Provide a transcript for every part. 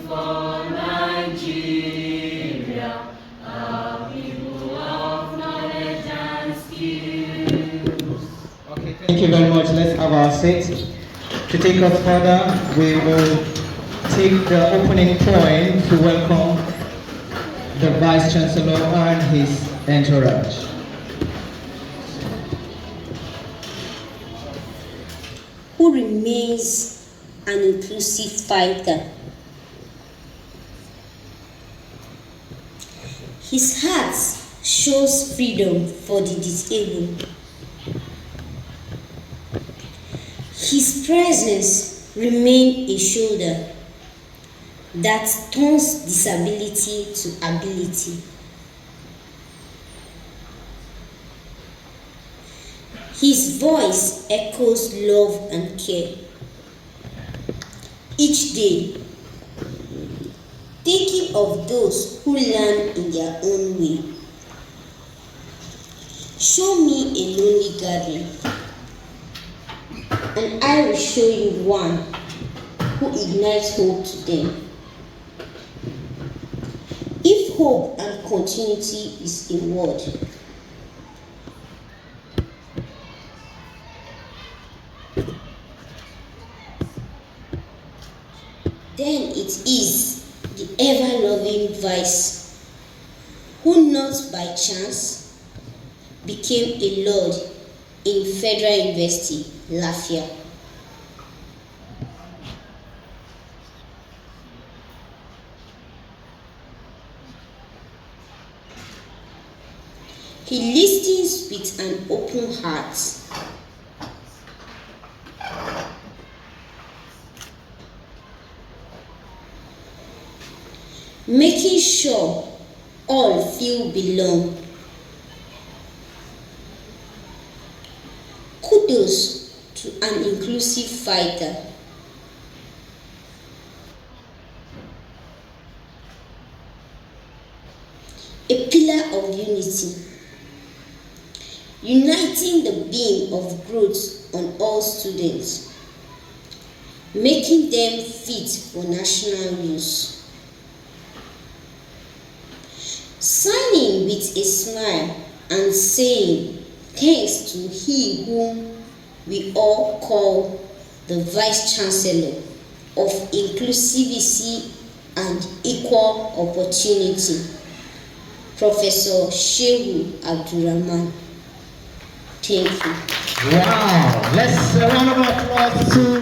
for Nigeria, a people of knowledge and skills. Okay, thank you very much. Let's have our seat. To take us further, we will take the opening poem to welcome the Vice Chancellor and his entourage. Who remains an inclusive fighter. His heart shows freedom for the disabled. His presence remains a shoulder that turns disability to ability. His voice echoes love and care. Each day, thinking of those who learn in their own way. Show me a lonely gathering, and I will show you one who ignites hope to them. If hope and continuity is a word, then it is the ever-loving Vice, who not by chance became a Lord in Federal University, FULafia. He listens with an open heart. Making sure all feel belong. Kudos to an inclusive fighter. A pillar of unity, uniting the beam of growth on all students, making them fit for national use. Signing with a smile and saying thanks to he whom we all call the Vice Chancellor of Inclusivity and Equal Opportunity, Professor Shehu Abdurrahman. Thank you. Wow! Let's a round of applause to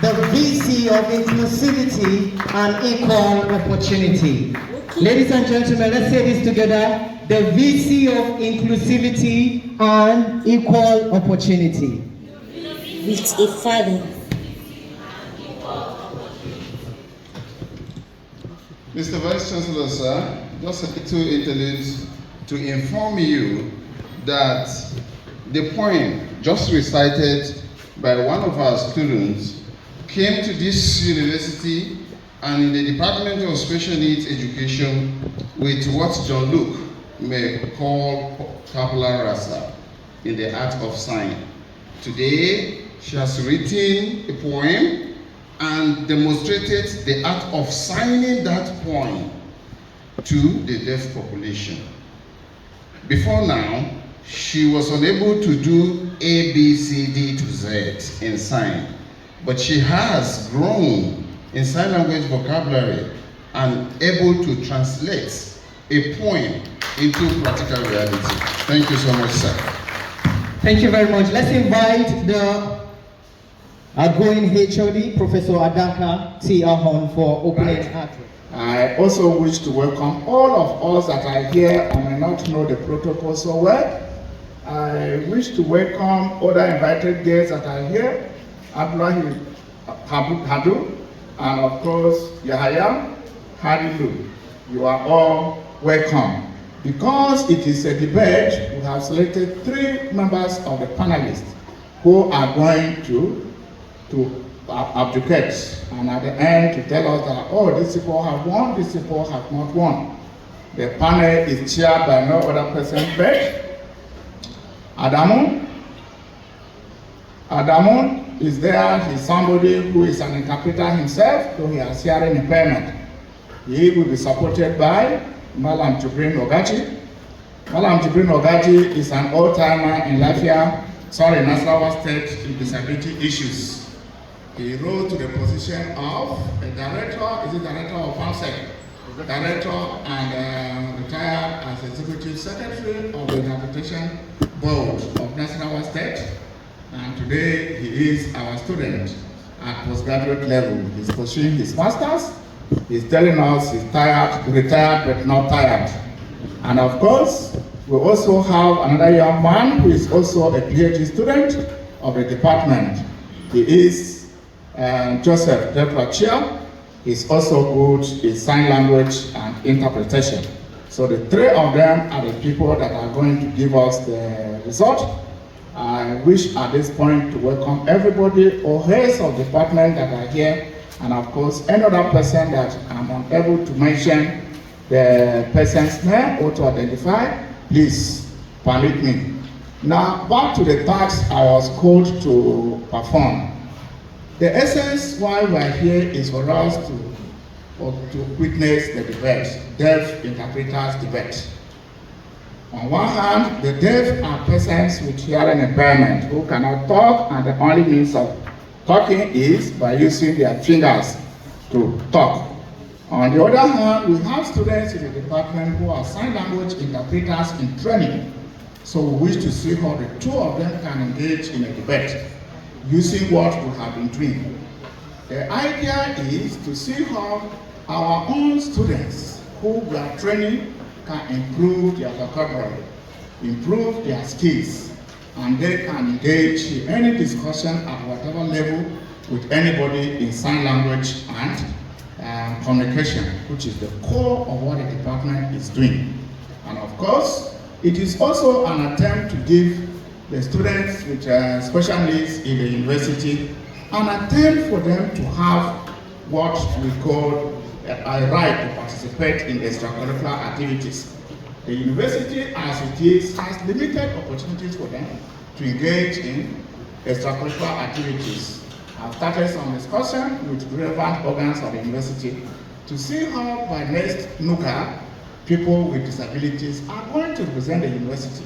the VC of Inclusivity and Equal Opportunity. Ladies and gentlemen, let's say this together. The VC of Inclusivity and Equal Opportunity. With a father. Mr. Vice Chancellor, sir, just a little interlude to inform you that the poem just recited by one of our students came to this university and in the Department of Special Needs Education with what John Luke may call tabula rasa in the art of sign. Today, she has written a poem and demonstrated the art of signing that poem to the deaf population. Before now, she was unable to do A, B, C, D to Z in sign, but she has grown in sign language vocabulary and able to translate a poem into practical reality. Thank you so much, sir. Thank you very much. Let's invite the outgoing HOD, Professor Adanka T. Ahon, for opening address. I also wish to welcome all of us that are here and may not know the protocol so well. I wish to welcome other invited guests that are here, Abdullahi Hadu, and of course, Yahaya Hadilu. You are all welcome. Because it is a debate, we have selected 3 members of the panelists who are going to abdicate, and at the end to tell us that, oh, these people have won, these people have not won. The panel is chaired by no other person but Adamu is there. He's somebody who is an interpreter himself, though he has hearing impairment. He will be supported by Malam Jibrin Ogachi. Malam Jibrin Ogachi is an old-timer in Nasarawa State in disability issues. He rose to the position of a director of FULafia, director and retired as executive secretary of the Interpretation Board of Nasarawa State. And today he is our student at postgraduate level. He's pursuing his master's. He's telling us he's retired but not tired. And of course, we also have another young man who is also a PhD student of the department. He is Joseph Delpachia. He's also good in sign language and interpretation. So the three of them are the people that are going to give us the result. I wish at this point to welcome everybody, all heads of department that are here, and of course any other person that I'm unable to mention the person's name or to identify, please permit me. Now back to the task I was called to perform. The essence why we are here is for us to witness the debate, deaf interpreters debate. On one hand, the deaf are persons with hearing impairment who cannot talk, and the only means of talking is by using their fingers to talk. On the other hand, we have students in the department who are sign language interpreters in training. So we wish to see how the two of them can engage in a debate using what we have been doing. The idea is to see how our own students who we are training can improve their vocabulary, improve their skills, and they can engage in any discussion at whatever level with anybody in sign language and communication, which is the core of what the department is doing. And of course, it is also an attempt to give the students with special needs in the university an attempt for them to have what we call a right to participate in extracurricular activities. The university, as it is, has limited opportunities for them to engage in extracurricular activities. I've started some discussion with relevant organs of the university to see how by next NUCA, people with disabilities are going to represent the university,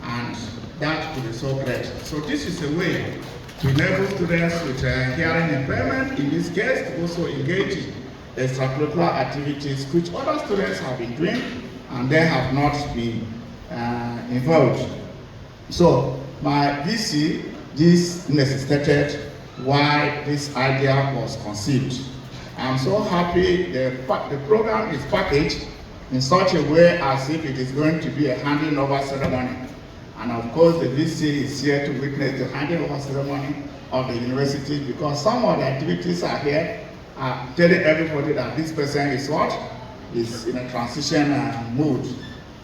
and that could be so great. So this is a way to enable students with hearing impairment, in this case, to also engage in extracurricular activities which other students have been doing and they have not been involved. So my VC, this necessitated why this idea was conceived. I'm so happy the program is packaged in such a way as if it is going to be a handing over ceremony. And of course the VC is here to witness the handing over ceremony of the university, because some of the activities are here telling everybody that this person is what? Is in a transition mood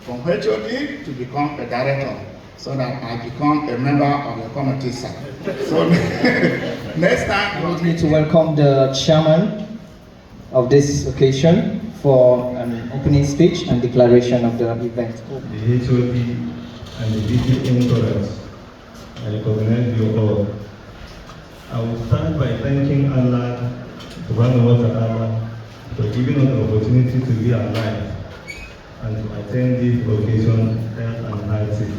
from HOD to become a director, so that I become a member of the committee. So next time, I would need to welcome the chairman of this occasion for an opening speech and declaration of the event. The HOD and the VP entourage, I recognize you all. I will start by thanking Allah subhanahu wa ta'ala for giving us the opportunity to be alive and to attend this occasion health and healthy.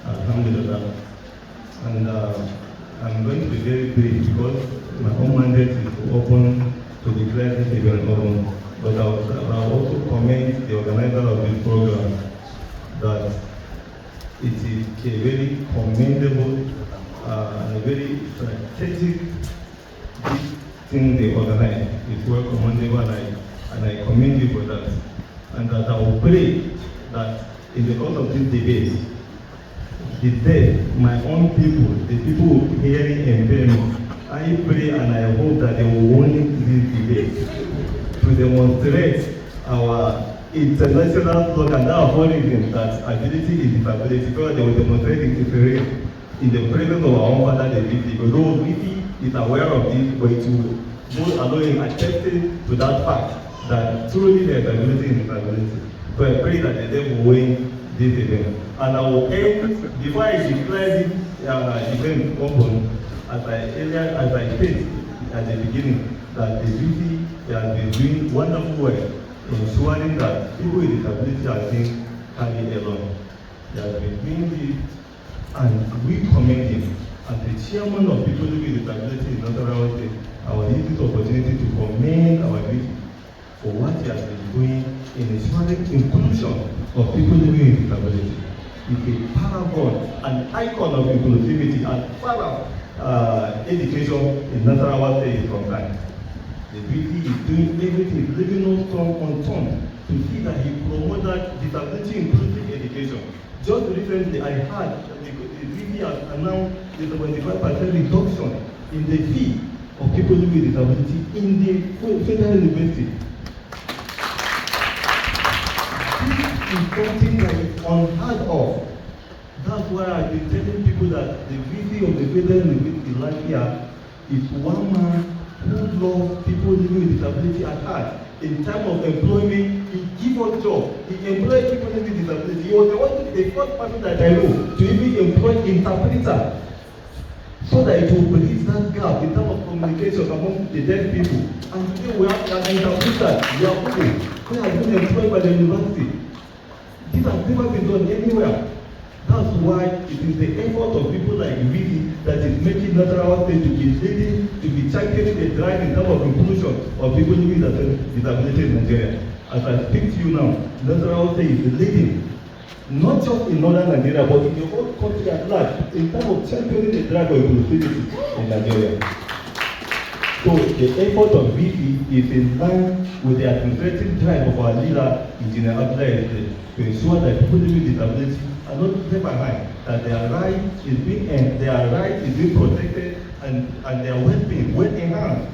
Alhamdulillah. And I'm going to be very brief because my own mandate is to open, to declare this event open. But I will also commend the organizer of this program that it is a very commendable and a very strategic thing they organize. It's well commendable, and I commend you for that. And that I will pray that in the course of this debate, the deaf, my own people, the people with hearing impairment, I pray and I hope that they will win this debate to demonstrate our international slogan, that acknowledging that ability is disability, because they will demonstrate it in the presence of our own father, the VP. Although VP is aware of this, but it will both allow him attesting to that fact that truly there is ability in disability. So I pray that the devil will win this event. And I will end, before I declare this event open, as I said at the beginning, that the VC has been doing wonderful work in ensuring that people with disability are being carried along. They have been doing this, and we commend him. As the chairman of people with disability in Northern State, I will use this opportunity to commend our VC for what he has been doing in ensuring inclusion of people living with disability. It's a paragon, an icon of inclusivity and far education in Nasarawa State from time. The VP is doing everything, leaving no stone unturned to see that he promoted disability inclusive education. Just recently, I heard that the VP has announced the 75% reduction in the fee of people living with disability in the federal university. This is something that is unheard of. That's why I've been telling people that the VP of the federal university FULafia is one man who loves people living with disability at heart. In terms of employment, he gives us jobs. He employs people living with disability. He was the first person that I know to even employ interpreter, so that it will bridge that gap in terms of communication among the deaf people. And today we have an interpreter, we are people who have been employed by the university. This has never been done anywhere. That's why it is the effort of people like Vivi that is making Nasarawa State to be leading, to be championing the drive in terms of inclusion of people living with disability in Nigeria. As I speak to you now, Nasarawa State is leading, not just in northern Nigeria, but in the whole country at large, in terms of championing the drive of inclusivity in Nigeria. So the effort of VP is in line with the administrative drive of our leader, Engineer Abdullah, to ensure that people living with disability are not left behind, that their right is being protected, and their well-being well enhanced.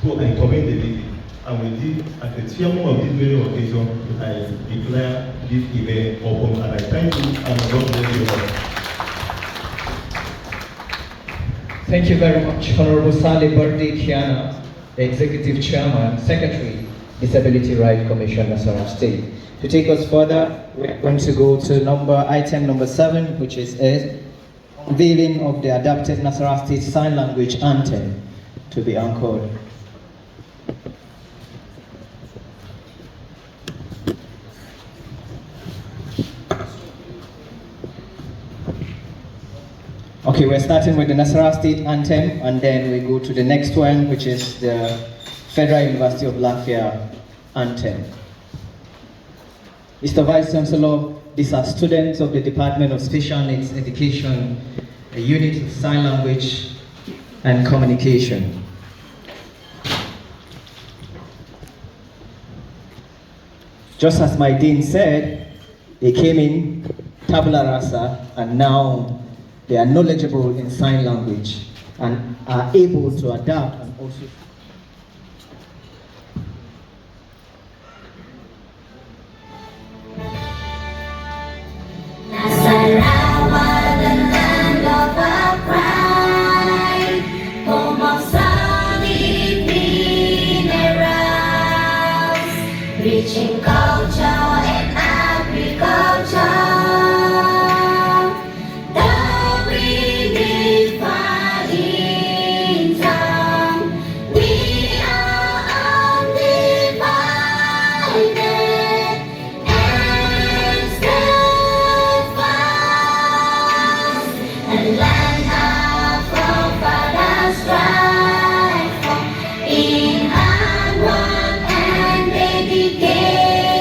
So I commend the VP. And with this, as the chairman of this very occasion, I declare this event open, and I thank you and God bless you all. Thank you very much, Honorable Sally Birthday Kiana, the Executive Chairman, Secretary, Disability Rights Commission, Nasarawa State. To take us further, we're going to go to item number 7, which is a unveiling of the adapted Nasarawa State Sign Language Anthem to be anchored. Okay, we're starting with the Nasarawa State Anthem, and then we go to the next one, which is the Federal University of FULafia Anthem. Mr. Vice Chancellor, these are students of the Department of Special Needs Education, a unit of Sign Language and Communication. Just as my dean said, they came in tabula rasa, and now they are knowledgeable in sign language and are able to adapt and also Nasarawa, the land of our pride, home of solid minerals, rich in culture and agriculture. In hard work and dedication.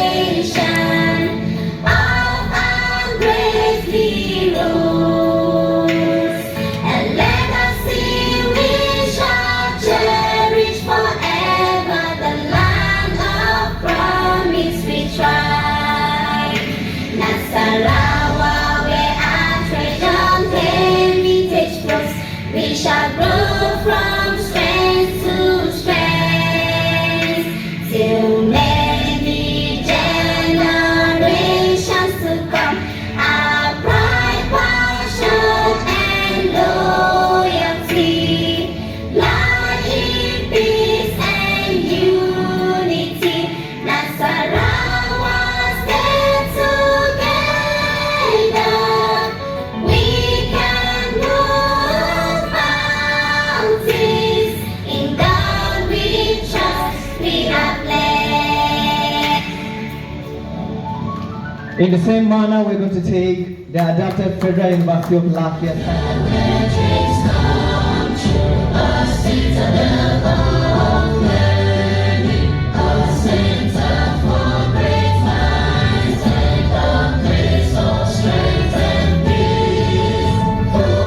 In the same manner, we're going to take the adapted Federal University of FULafia. Where dreams come true, a citadel of learning, a center for great minds, and a place of strength and peace.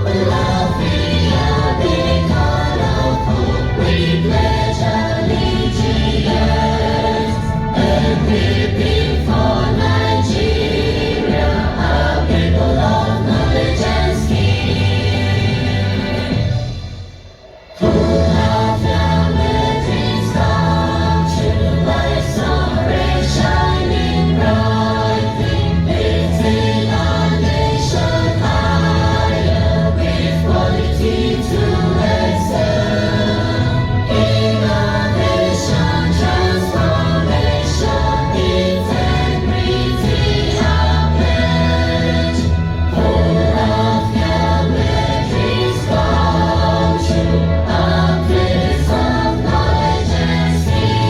FULafia, beacon of hope, we pledge allegiance and weeping for Nigeria, a people of knowledge and skill. FULafia, where dreams come true, like sun rays shining brightly, lifting our nation higher with quality to excel. Innovation, transformation, integrity, our pledge. FULafia, where dreams come true, a place of knowledge and skill.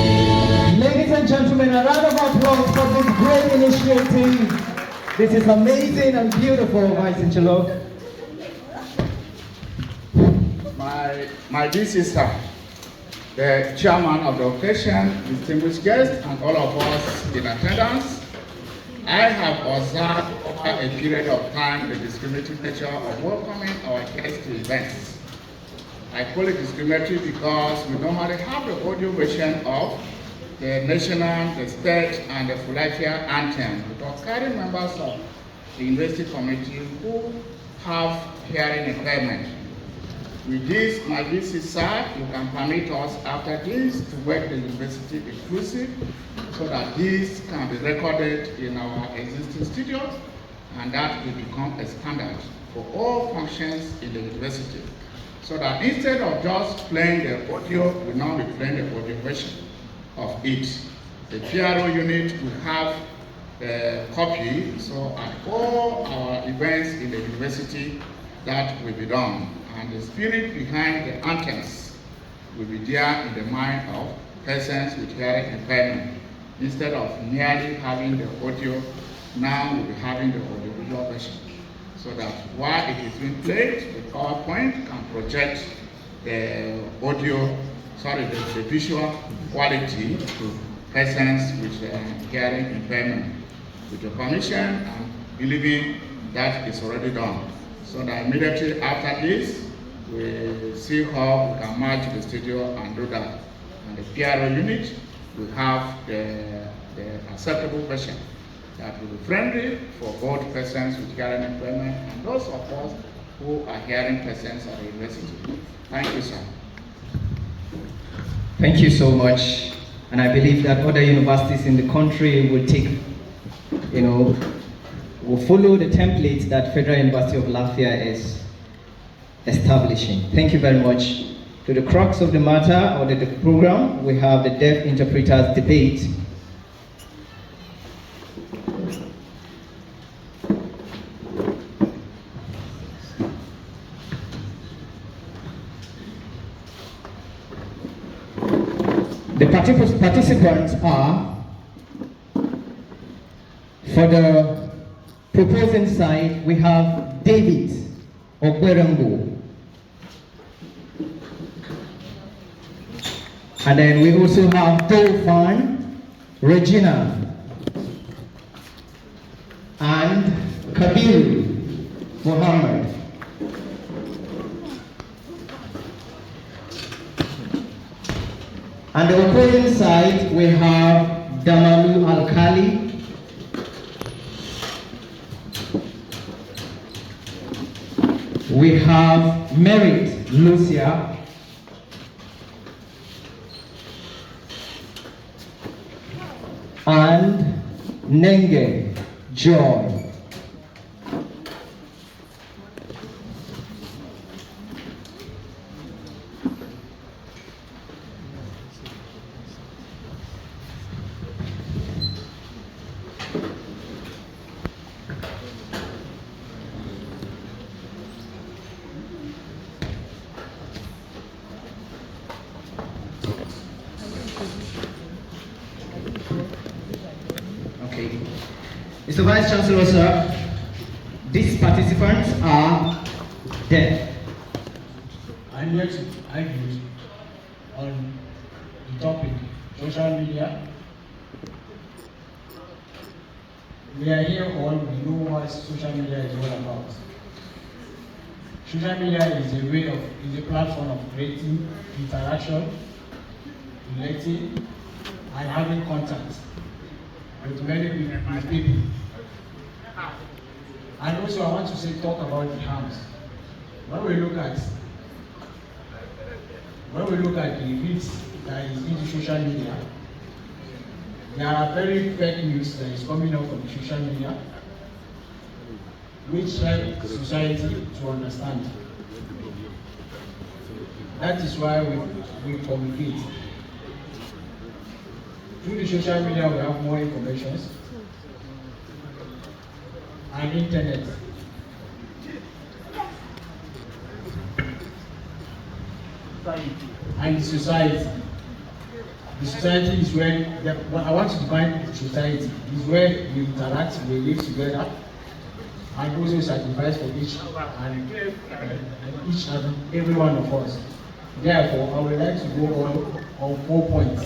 Ladies and gentlemen, a round of applause for this great initiative. This is amazing and beautiful, Vice Chancellor. My dear sister, the chairman of the occasion, distinguished guests, and all of us in attendance, I have observed over a period of time the discriminatory nature of welcoming our guests to events. I call it discriminatory because we normally have the audio version of the national, the state, and the FULafia anthem, because carrying members of the university committee who have hearing impairment. With this, my dear sister, you can permit us after this to make the university inclusive so that this can be recorded in our existing studios and that will become a standard for all functions in the university. So that instead of just playing the audio, we now be playing the audio version of it. The PRO unit will have a copy, so at all our events in the university, that will be done. And the spirit behind the anthems will be there in the mind of persons with hearing impairment. Instead of merely having the audio, now we'll be having the audiovisual version. So that while it is being played, the PowerPoint can project the the visual quality to persons with hearing impairment. With your permission, I'm believing that is already done. So that immediately after this, we see how we can merge the studio and do that. And the PRO unit will have the acceptable version that will be friendly for both persons with hearing impairment and those of us who are hearing persons at the university. Thank you, sir. Thank you so much. And I believe that other universities in the country will take, will follow the template that Federal University of FULafia is establishing. Thank you very much. To the crux of the matter or the program, we have the deaf interpreters debate. The participants are, for the proposing side, we have David Ogberengo. And then we also have Dolphin, Regina, and Kabir Muhammad. On the opposing side, we have Damalu Alkali, we have Merit Lucia, and Nenge Joy. Mr. Vice Chancellor, sir, these participants are deaf. I'm here to argue on the topic social media. We are here all, we know what social media is all about. Social media is a platform of creating interaction, relating, and having contact with many people. And also I want to talk about the harms. When we look at the risks that is into social media, there are very fake news that is coming out from social media, which help society to understand. That is why we communicate. Through the social media, we have more information and internet. And society. The society is where, I want to define society, is where we interact, we live together, and also sacrifice for each and every one of us. Therefore, I would like to go on 4 points,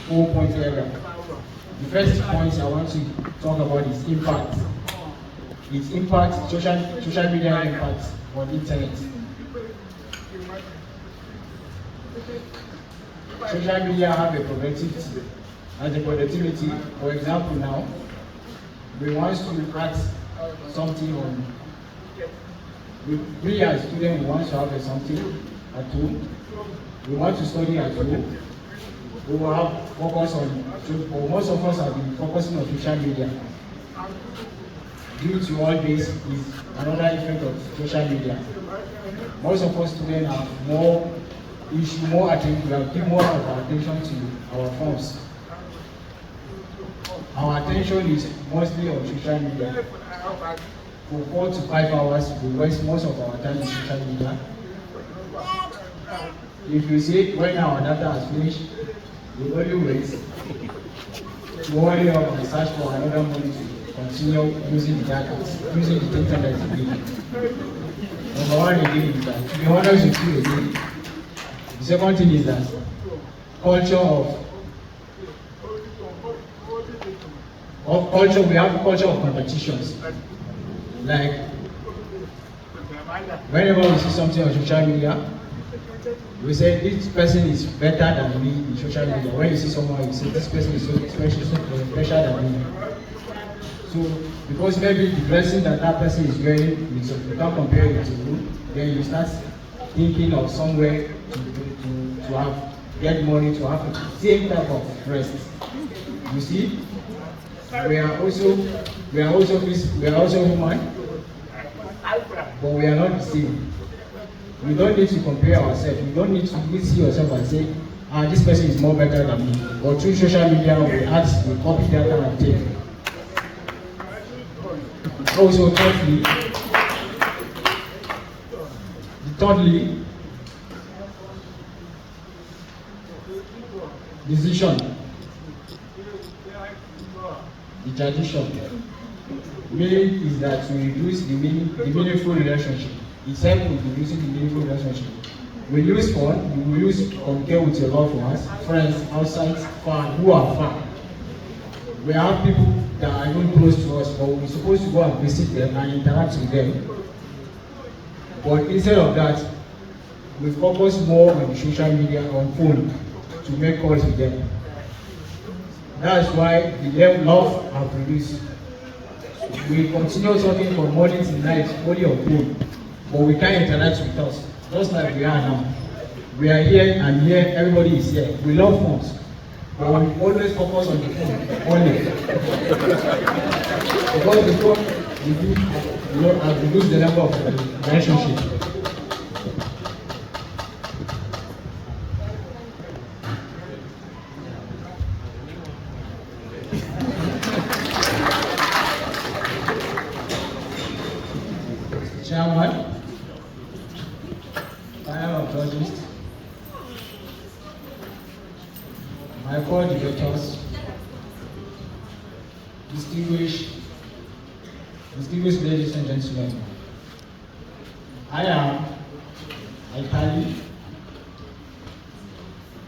4-point area. The first point I want to talk about is impact. Its impact, social media impact on internet. Social media have a productivity. For example, now we want to add something on. We as students, we want to have something at home. We want to study at home. We will have focus on. Most of us have been focusing on social media. Due to all this is another effect of social media. Most of us students have more attention. We have given more of our attention to our phones. Our attention is mostly on social media. For 4 to 5 hours, we waste most of our time on social media. If you see when our data has finished, we only wait to only have to search for another money to continue using the data, using the internet again. Number one again is that, to be honest with you again, the second thing is that we have culture of competitions. Like, whenever we see something on social media, we say this person is better than me in social media. When you see someone, you say this person is so special than me. So, because maybe the dressing that person is wearing, you can't compare it to you, then you start thinking of somewhere to get money to have the same type of dress. You see, we are also human, but we are not the same. We don't need to compare ourselves. We don't need to see yourself and say, this person is more better than me. Or through social media, we copy that kind of thing. Also, thirdly, decision, the tradition, meaning is that to reduce the meaningful relationship. It's helpful with reducing the meaningful relationship. We use phone, you will use communicate with your loved ones, friends outside, far, who are far. We have people that are even close to us, but we're supposed to go and visit them and interact with them. But instead of that, we focus more on social media, on phone, to make calls with them. That's why the love are produced. We continue talking from morning to night, only on phone, but we can't interact with us, just like we are now. We are here and here, everybody is here. We love phones, but we always focus on the phone only. Because the phone, has reduced the number of relationships. Chairman, panel of judges, my co-debaters, distinguished distinguished ladies and gentlemen, I am Alkali,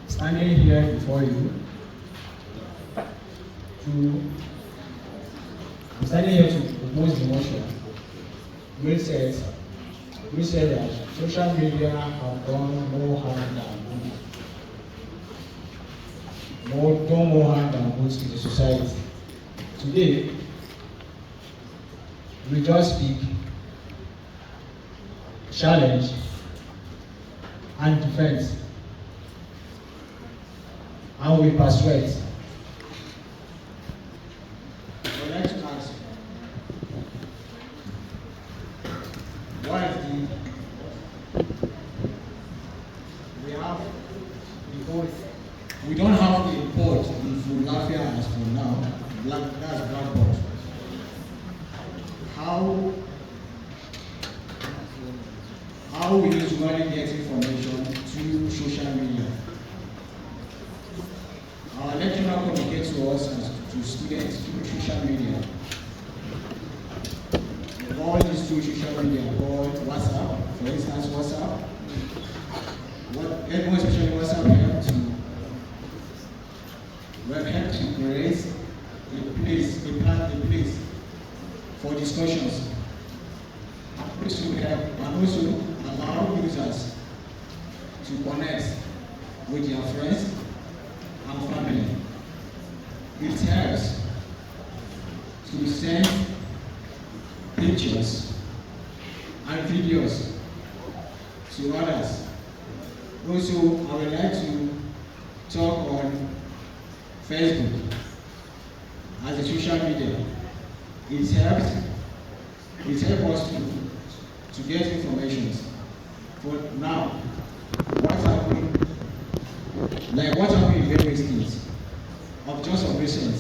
standing here before you I'm standing here to propose the motion which says that social media have done more harm than good. Done more harm than good to the society. Today, we just speak, challenge, and defense, and we persuade. I'd like to ask, what is we don't have the report in FULafia as for now, that's blackboard. How we usually get information through social media. Our lecturer communicates to us as to students through social media. All these through social media called WhatsApp, for instance WhatsApp. Everyone, especially WhatsApp, help to create a place for discussions. And also allow users to connect with their friends and family. It helps to send pictures and videos to others. Also, I would like to talk on Facebook as a social media. It helps us to get information. For now, what happened in various states of just of recent,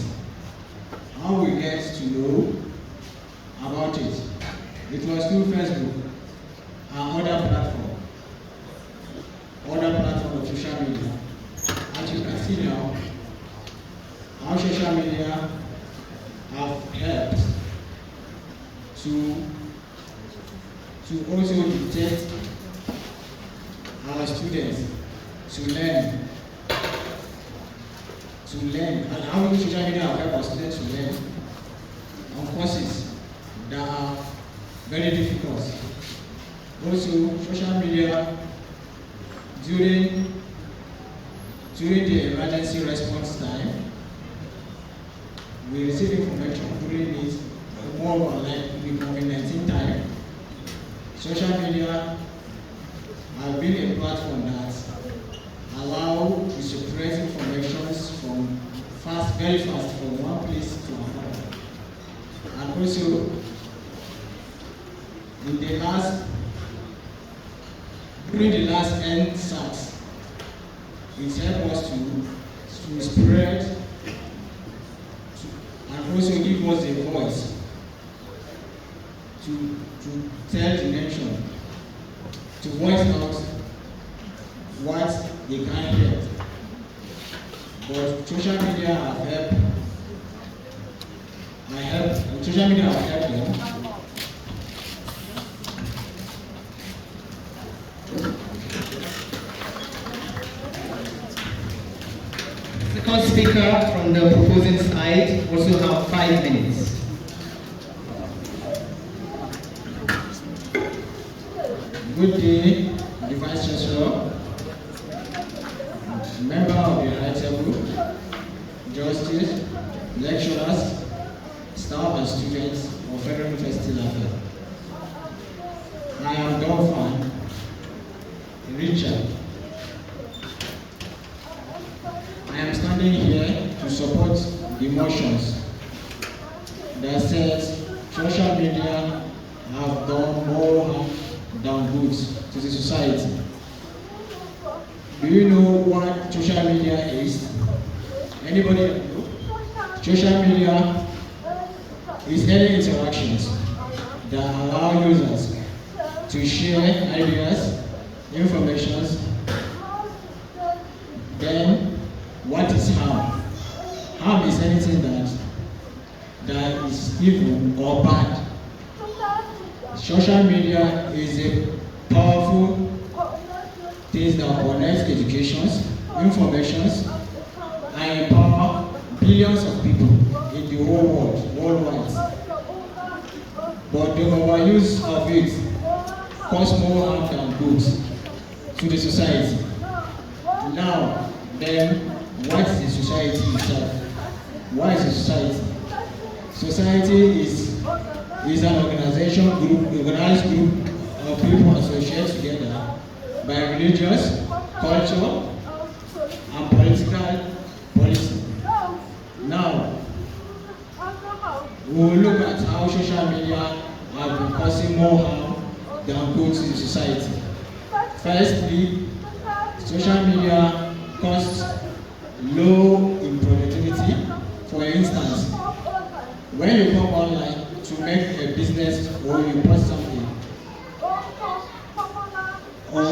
how we get to know about it. It was through Facebook and other platform of social media. As you can see now, how social media have helped to also detect our students to learn, and how social media have helped our students to learn on courses that are very difficult. Also, social media during the emergency response time, we receive information during it more like the COVID-19 time. Social media have been a platform that allow to separate information from very fast from one place to another. And also, during the last NSAS, it helped us to spread and also give us a voice to tell the nation, to voice out what they can't hear. But social media have helped. Social media have helped them. Second speaker from the proposing side also have 5 minutes. Good day, the Vice Chancellor, member of the High Table, Justice, lecturers, staff and students of Federal University FULafia. I am Dolphin Richard. I am standing here to support the motions that says social media have done more harm than good to the society. Do you know what social media is? Anybody know? Social media is any interactions that allow users to share ideas, information. Then, what is harm? Harm is anything that is evil or bad social media is a powerful thing that connects educations, informations, and empower billions of people in the whole world, worldwide. But the overuse of it cause more harm than good to the society. Now, then, what is the society itself? What is the society? Society is an organization group, organized group of people associated together by religious, culture, and political policy. Now, we will look at how social media have been causing more harm than good to the society. Firstly, social media costs low in productivity. For instance, when you come online to make a business or you post something, or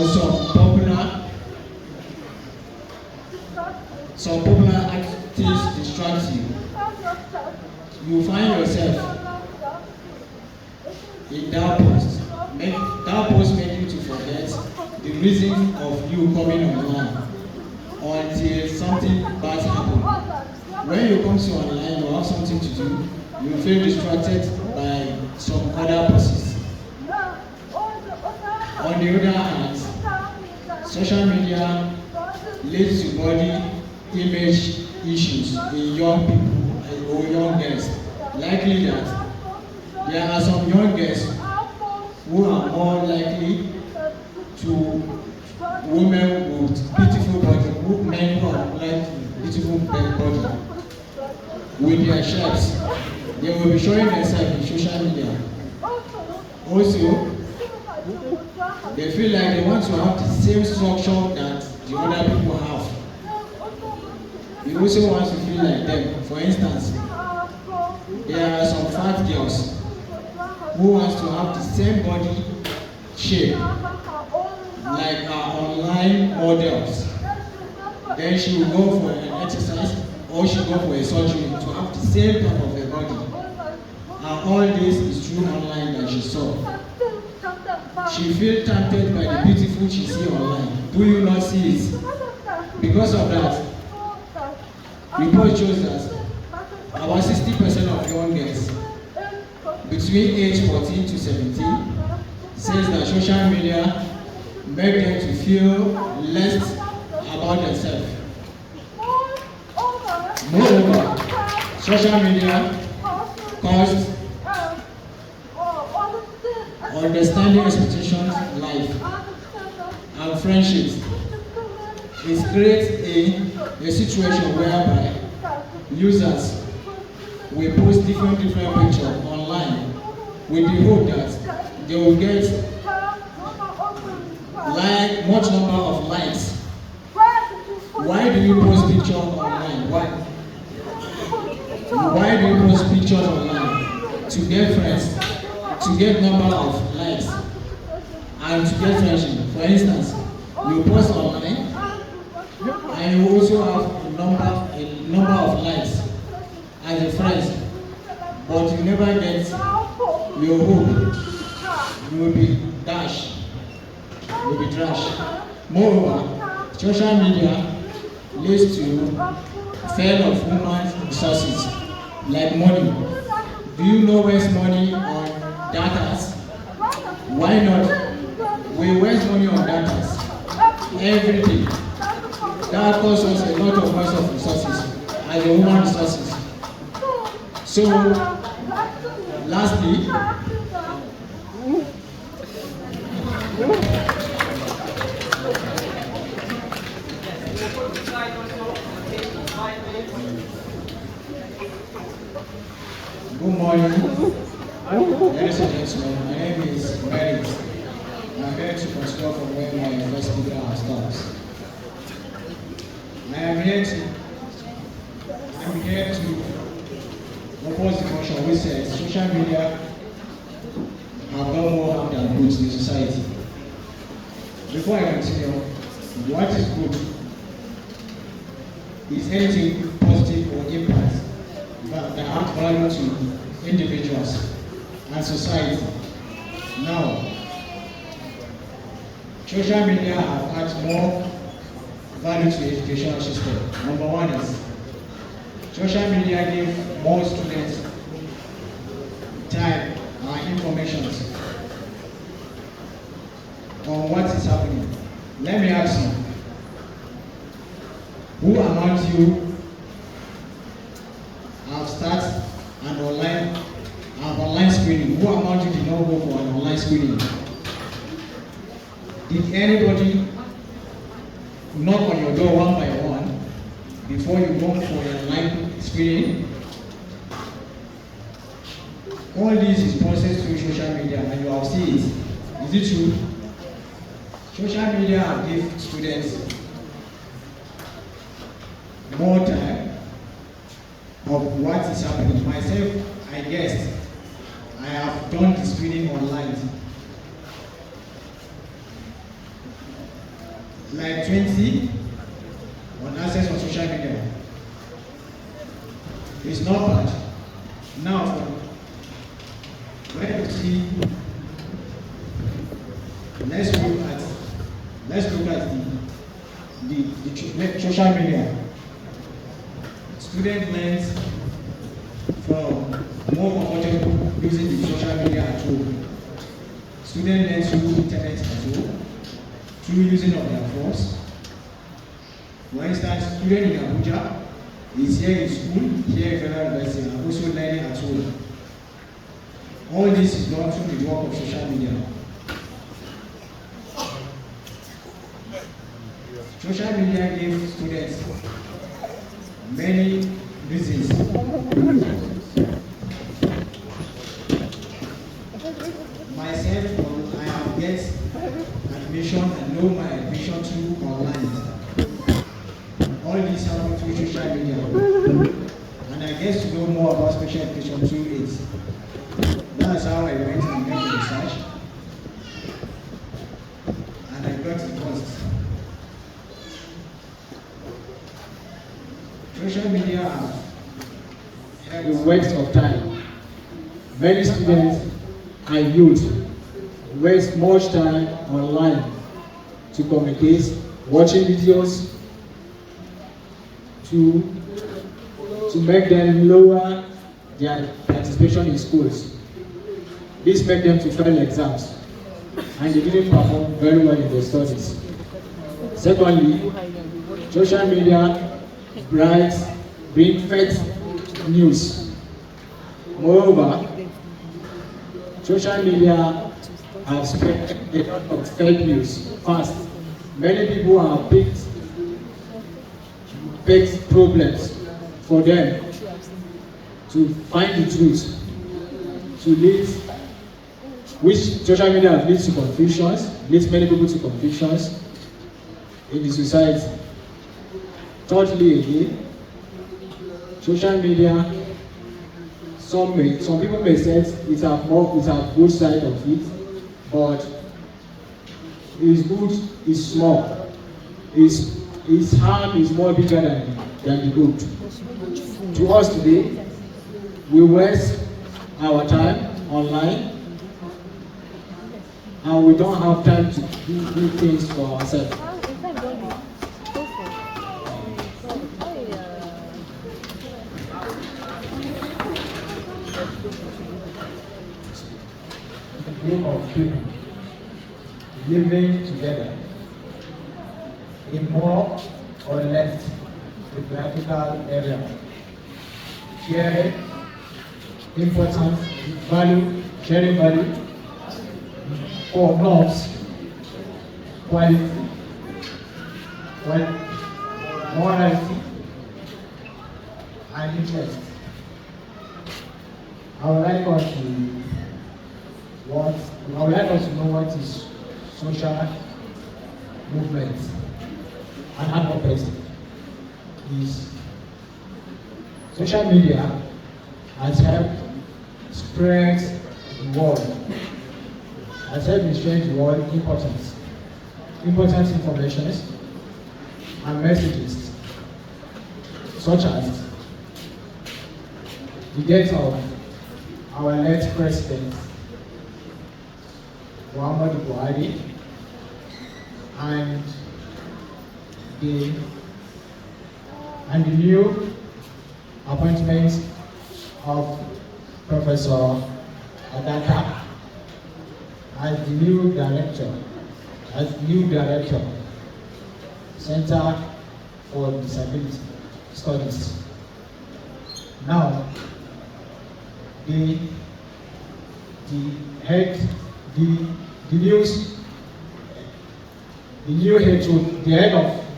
some popular activities distract you, you find yourself in that post. That post make you to forget the reason of you coming online until something bad happens. When you come to online, you have something to do, you feel distracted by some other process. On the other hand, social media leads to body image issues in young people or young girls. Likely that there are some young girls who are more likely to women with beautiful body, men who are like beautiful body with their shapes. They will be showing themselves in social media. Also, they feel like they want to have the same structure that the other people have. They also want to feel like them. For instance, there are some fat girls who wants to have the same body shape like our online models. Then she will go for an exercise or she will go for a surgery to have the same type of a body. And all this is through online that she saw. She feels tempted by the beautiful she see online. Do you not see it? Because of that, report shows that about 60% of young girls between age 14 to 17 says that social media make them to feel less about themselves. Moreover, social media causes understanding expectations, life, and friendships. It creates a situation whereby users will post different pictures online with the hope that they will get much number of likes. Why do you post pictures online? Why do you post pictures online? To get friends, to get number of likes, and to get friendship. For instance, you post online and you also have a number of likes as a friend, but you never get your hope. You will be dash. You will be trash. Moreover, social media leads to fail of human resources like money. Do you know waste money on data? Why not? We waste money on data every day. That costs us a lot of waste of resources as a human resources. So, lastly, good morning, ladies and gentlemen. My name is Merit. I'm here to continue from where my first speaker stops. I'm here to oppose the motion which says social media have done more harm than good to the society. Before I continue, what is good is anything positive or impact that adds value to individuals and society. Now, social media have added more value to the educational system. Number one is social media give more students time and information on what is happening. Let me ask you, who among you have started an online screening? Who among you did not go for an online screening? Did anybody knock on your door one by one before you go for an online screening? All this is processed through social media and you have seen it. Is it true? Social media have given students more time of what is happening. Myself, I guess, I have done the screening online. Like 20 on access on social media. It's not bad. Now, when you see, let's look at the social media. Student learns from more comfortable using the social media at home. Student learns through internet at home, through using of their phones. For instance, student in Abuja is here in school, here in Federal University, and also learning at home. All this is done through the work of social media. Social media gives students many reasons. Myself, I have get admission and know my admission through online. All this happen through social media. And I get to know more about special education through it. That's how I went and made the research. And I got the cost. Social media have a waste of time. Many students and youth waste much time online to communicate, watching videos, to make them lower their participation in schools. This makes them to fail exams and they didn't perform very well in their studies. Secondly, social media bring fake news. Moreover, social media has spread a lot of fake news fast. Many people have picked problems for them to find the truth, to lead, which social media have leads to confusions, leads many people to confusions in the society. Thirdly, again, social media, some people may say it have good side of it, but it's good, it's small. Its harm is more bigger than the good. To us today, we waste our time online and we don't have time to do things for ourselves. A group of people living together in more or less geographical area, sharing important value, sharing value for norms, quality, morality, and interest. I would like us to know what is social movement and advocacy is. Social media has helped spread the word, has helped spread the word important information and messages, such as the death of our late president, Muhammad Buhari, and the new appointment of Professor Adaka as the new director, Center for Disability Studies. Now, the head of the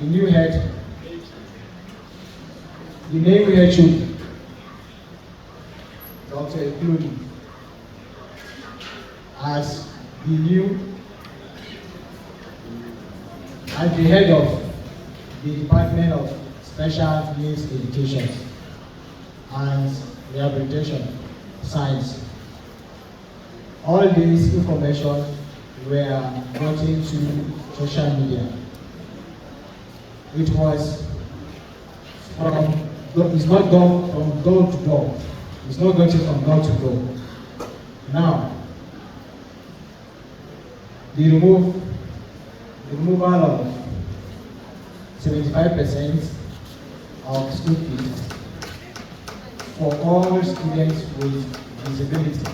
new head should Dr. Ekluni as the head of the Department of Special Needs Education and Rehabilitation Science. All this information were brought into social media. It was it's not done from door to door. It's not going from door to door. Now, the removal of 75% of school fees for all students with disability.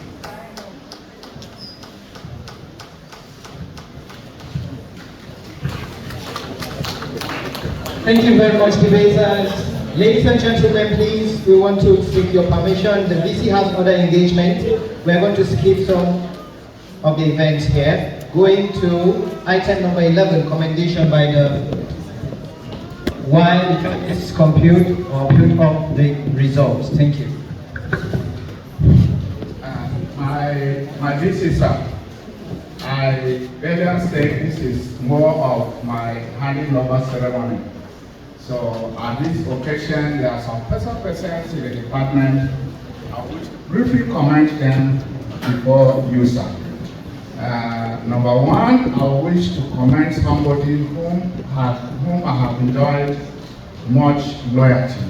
Thank you very much, debaters. Ladies and gentlemen, please, we want to seek your permission. The VC has other engagement. We're going to skip some of the events here. Going to item number 11, commendation by the while the judges compute or put up the results. Thank you. My VC, sir, I earlier said this is more of my handing over ceremony. So at this occasion, there are some persons in the department. I will briefly comment them before you, sir. Number one, I wish to commend somebody whom I have enjoyed much loyalty.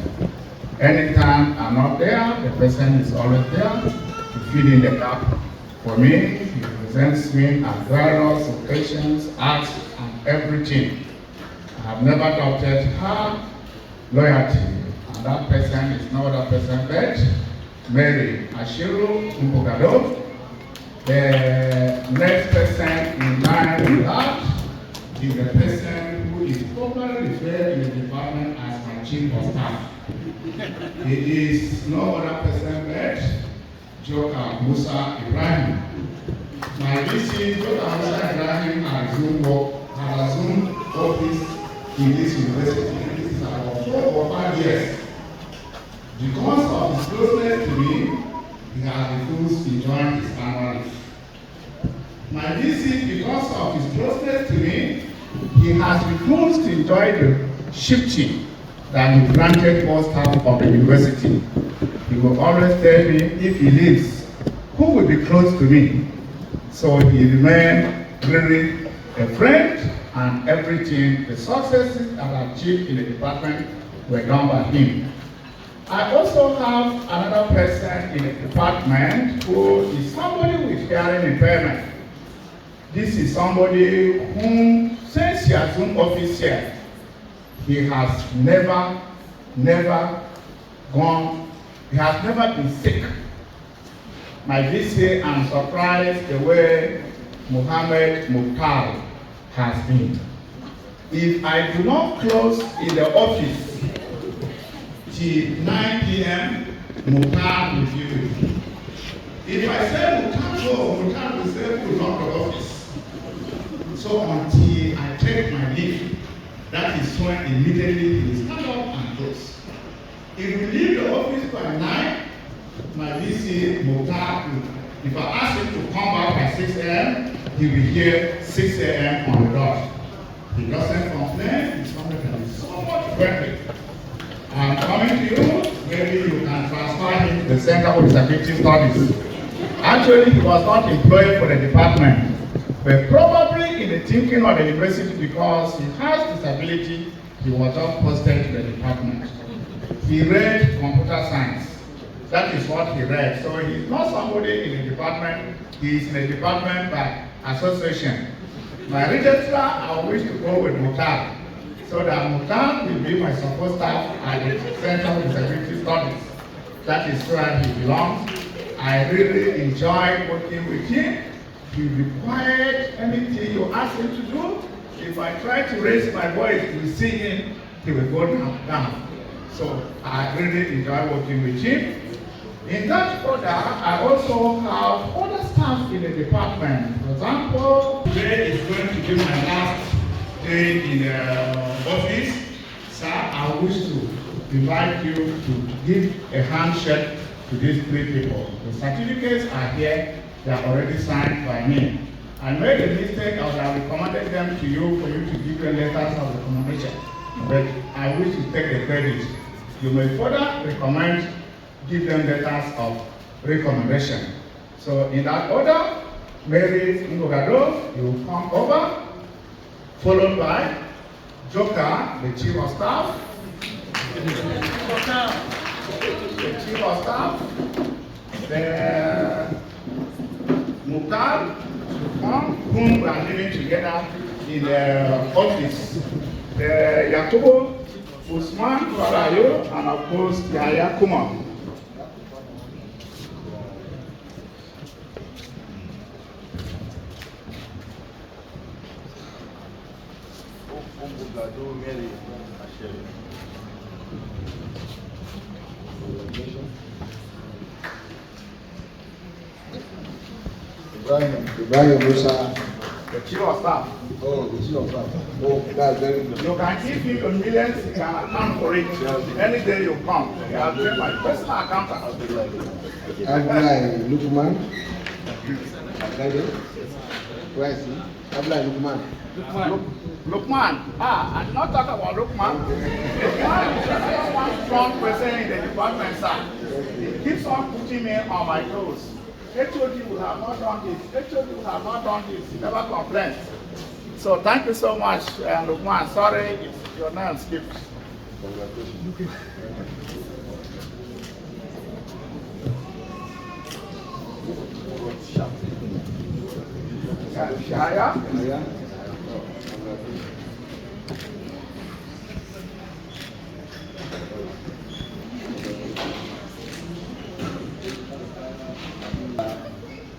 Anytime I'm not there, the person is always there to fill in the gap for me. He presents me at various occasions, acts, and everything. I have never doubted her loyalty, and that person is no other person but Mary Ashiru Mpogado. The next person in line with that is the person who is properly referred in the department as my chief of staff. It is no other person but Joka Musa Ibrahim. My VC, Joka Musa Ibrahim, has assumed office in this university. This is about 4 or 5 years. Because of his closeness to me, he has refused to join his annual leave. My VC, because of his closeness to me, he has refused to enjoy the shifting that he granted all staff of the university. He will always tell me if he leaves, who will be close to me? So he remained really a friend, and everything, the successes that I achieved in the department were done by him. I also have another person in the department who is somebody with hearing impairment. This is somebody whom, since he assumed office here, he has never been sick. My VC, I'm surprised the way Muhammad Mukhtar has been. If I do not close in the office till 9 p.m., Mukhtar will be with me. If I say Mukhtar go, Mukhtar will say to not the office. So until I take my leave, that is when immediately he will stand up and close. If we leave the office by 9, my VC Mukhtar, if I ask him to come back by 6 a.m., he will be here 6 a.m. on the dot. He doesn't complain, he's somebody that is so much friendly. I'm coming to you, maybe you can transfer him to the Center for Disability Studies. Actually, he was not employed for the department, but probably in the thinking of the university, because he has disability, he was just posted to the department. He read computer science. That is what he read. So he's not somebody in the department. He is in the department by Association. My registrar, I wish to go with Mutar, so that Mutar will be my support staff at the Center of Disability Studies. That is where he belongs. I really enjoy working with him. He will be quiet. Anything you ask him to do, if I try to raise my voice to see him, he will go down. So I really enjoy working with him. In that order, I also have other staff in the department. For example, today is going to be my last day in the office. Sir, I wish to invite you to give a handshake to these three people. The certificates are here. They are already signed by me. I made a mistake. I would have recommended them to you for you to give them letters of recommendation. But I wish to take the credit. You may further recommend, give them letters of recommendation. So in that order, Mary Ngogado, you come over, followed by Joker, the Chief of Staff. The Chief of Staff. The Mukhtar, whom we are living together in the office. The Yakubu, Usman, Farayo, and of course, Yaya Kumar. Ibrahim Musa. The Chief of Staff. Oh, the Chief of Staff. Oh, that's very good. You can give me a million, you can account for it. Any day you come, I'll take my personal accountant. Abdullah Lukman. Where is he? Abdullah Lukman. Lukman. I'm not talking about Lukman. Lukman is another one strong person in the department, sir. He keeps on putting me on my toes. HOD will have not done this. HOD will have not done this. He never complains. So thank you so much, Lukman. Sorry if your name skipped. Congratulations. Shaya.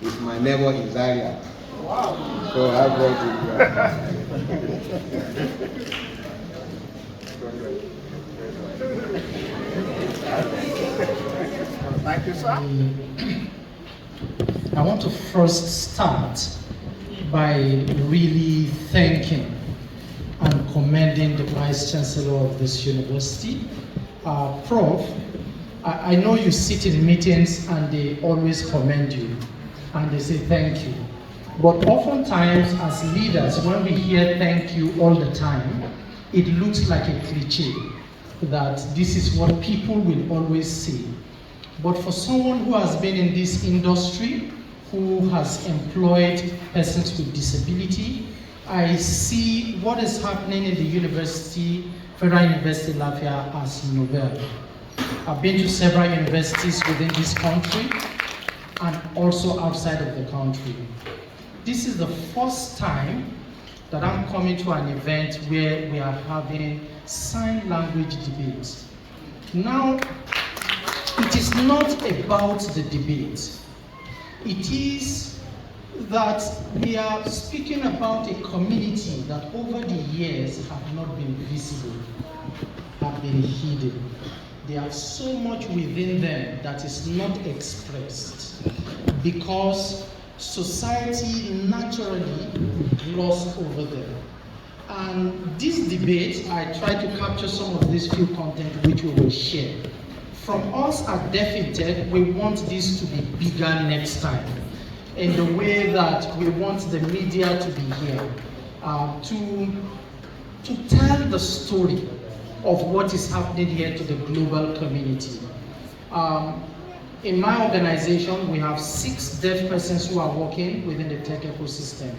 It's my neighbor in Zaria. Wow. So I brought it. Thank you, sir. I want to first start by really thanking and commending the Vice Chancellor of this university. Prof, I know you sit in meetings and they always commend you and they say thank you. But oftentimes as leaders, when we hear thank you all the time, it looks like a cliche that this is what people will always say. But for someone who has been in this industry, who has employed persons with disability, I see what is happening in the university, Federal University FULafia as novel. I've been to several universities within this country and also outside of the country. This is the first time that I'm coming to an event where we are having sign language debates. Now, it is not about the debate. It is that we are speaking about a community that over the years have not been visible, have been hidden. They have so much within them that is not expressed because society naturally glossed over them. And this debate, I try to capture some of this few content which we will share. From us at DefInTech, we want this to be bigger next time in the way that we want the media to be here, to tell the story of what is happening here to the global community. In my organization, we have 6 deaf persons who are working within the tech ecosystem.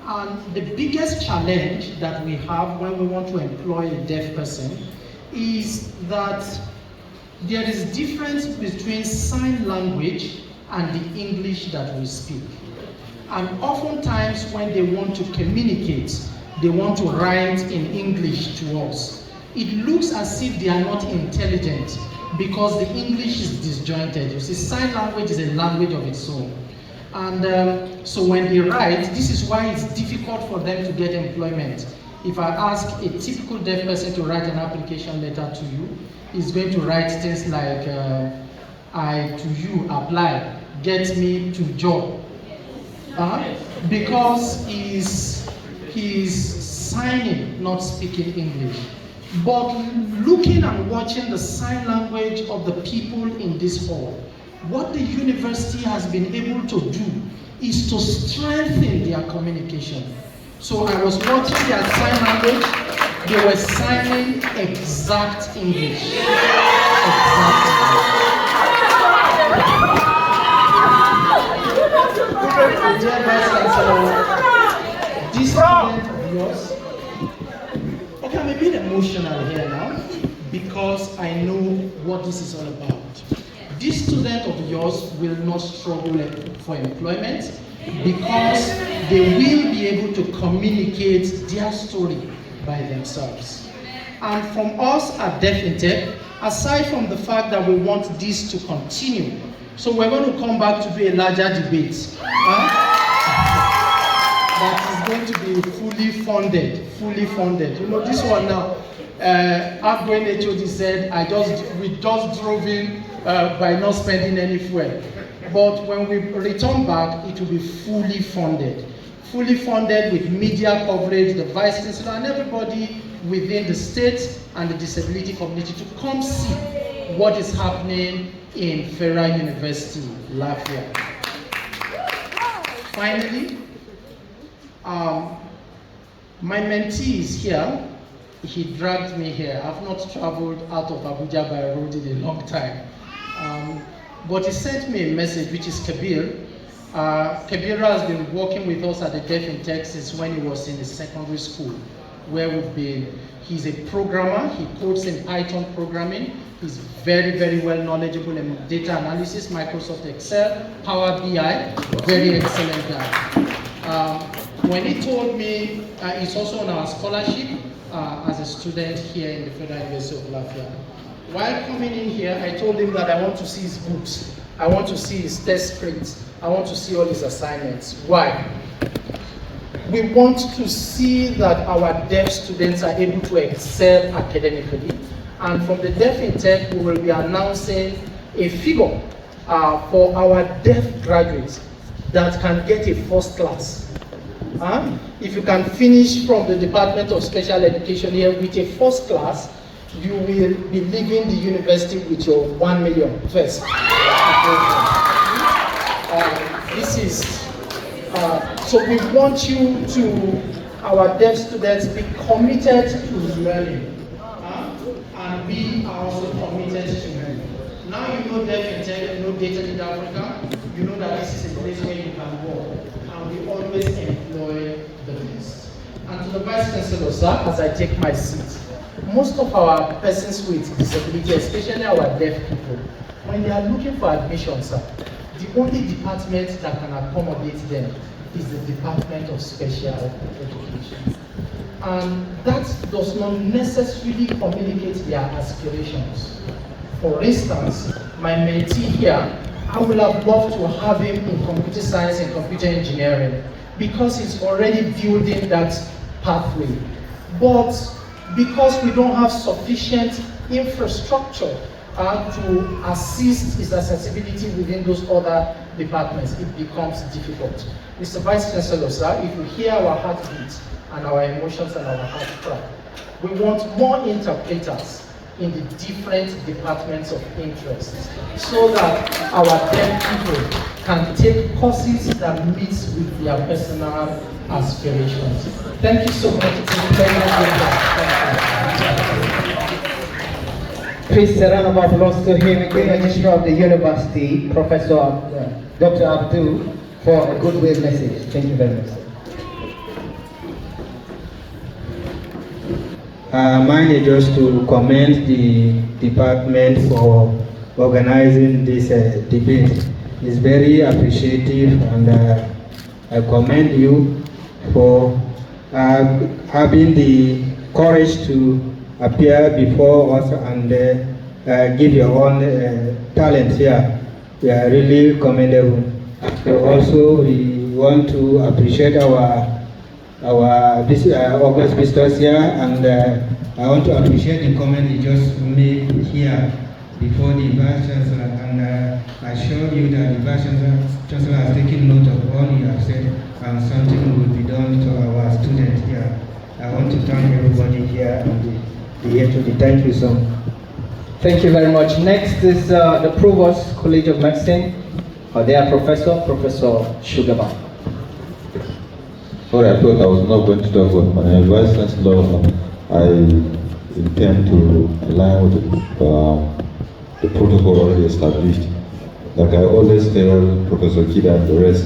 And the biggest challenge that we have when we want to employ a deaf person is that there is difference between sign language and the English that we speak. And oftentimes when they want to communicate, they want to write in English to us. It looks as if they are not intelligent because the English is disjointed. You see, sign language is a language of its own. And so when they write, this is why it's difficult for them to get employment. If I ask a typical deaf person to write an application letter to you, he's going to write things like, I to you apply, get me to job. Because he's signing, not speaking English. But looking and watching the sign language of the people in this hall, what the university has been able to do is to strengthen their communication. So I was watching their sign language, they were signing exact English. Exact English. Dear Vice Chancellor, this student of yours, okay, I'm a bit emotional here now because I know what this is all about. This student of yours will not struggle for employment because they will be able to communicate their story by themselves. And from us at DeafIntech, aside from the fact that we want this to continue, so we're going to come back to do a larger debate. That is going to be fully funded. You know, this one now, outgoing HOD said, we just drove in by not spending any fuel. But when we return back, it will be fully funded with media coverage, the Vice Chancellor, and everybody within the state and the disability community to come see what is happening in Federal University, FULafia. Finally, my mentee is here. He dragged me here. I've not traveled out of Abuja by road in a long time. But he sent me a message, which is Kabir. Kabir has been working with us at the DeafIntech since when he was in the secondary school, where we've been. He's a programmer. He codes in Python programming. He's very, very well knowledgeable in data analysis, Microsoft Excel, Power BI, very excellent guy. When he told me, he's also on our scholarship as a student here in the Federal University of FULafia. While coming in here, I told him that I want to see his books. I want to see his test scripts. I want to see all his assignments. Why? We want to see that our deaf students are able to excel academically. And from the DeafIntech, we will be announcing a figure for our deaf graduates that can get a first class. If you can finish from the Department of Special Education here with a first class, you will be leaving the university with your 1 million first. So we want you to, our deaf students, be committed to learning. And we are also committed to learning. Now you know DeafIntech, you know Data in Africa, you know that this is a place where you can work. And we always employ the best. And to the Vice Chancellor, sir, as I take my seat, most of our persons with disability, especially our deaf people, when they are looking for admission, sir, the only department that can accommodate them is the Department of Special Education. And that does not necessarily communicate their aspirations. For instance, my mentee here, I would have loved to have him in computer science and computer engineering because he's already building that pathway. But because we don't have sufficient infrastructure to assist his accessibility within those other departments, it becomes difficult. Mr. Vice Chancellor, sir, if you hear our heartbeat and our emotions and our heart cry, we want more interpreters in the different departments of interest so that our deaf people can take courses that meet with their personal aspirations. Thank you so much. It's a pleasure. Please, a round of applause to him, the Registrar of the University, Professor Dr. Abdul, for a goodwill message. Thank you very much. Mine is just to commend the department for organizing this debate. It's very appreciative, and I commend you for having the courage to appear before us and give your own talents here. We are really commendable. So also, we want to appreciate our August visitors here, and I want to appreciate the comment he just made here before the Vice Chancellor, and assure you that the Vice Chancellor has taken note of all you have said, and something will be done to our students here. I want to thank everybody here and the HOD. Thank you so much. Thank you very much. Next is the Provost, College of Medicine, their Professor Sugarman. Sorry, I thought I was not going to talk about my Vice Chancellor. I intend to align with the protocol already established. Like I always tell Professor Kida and the rest,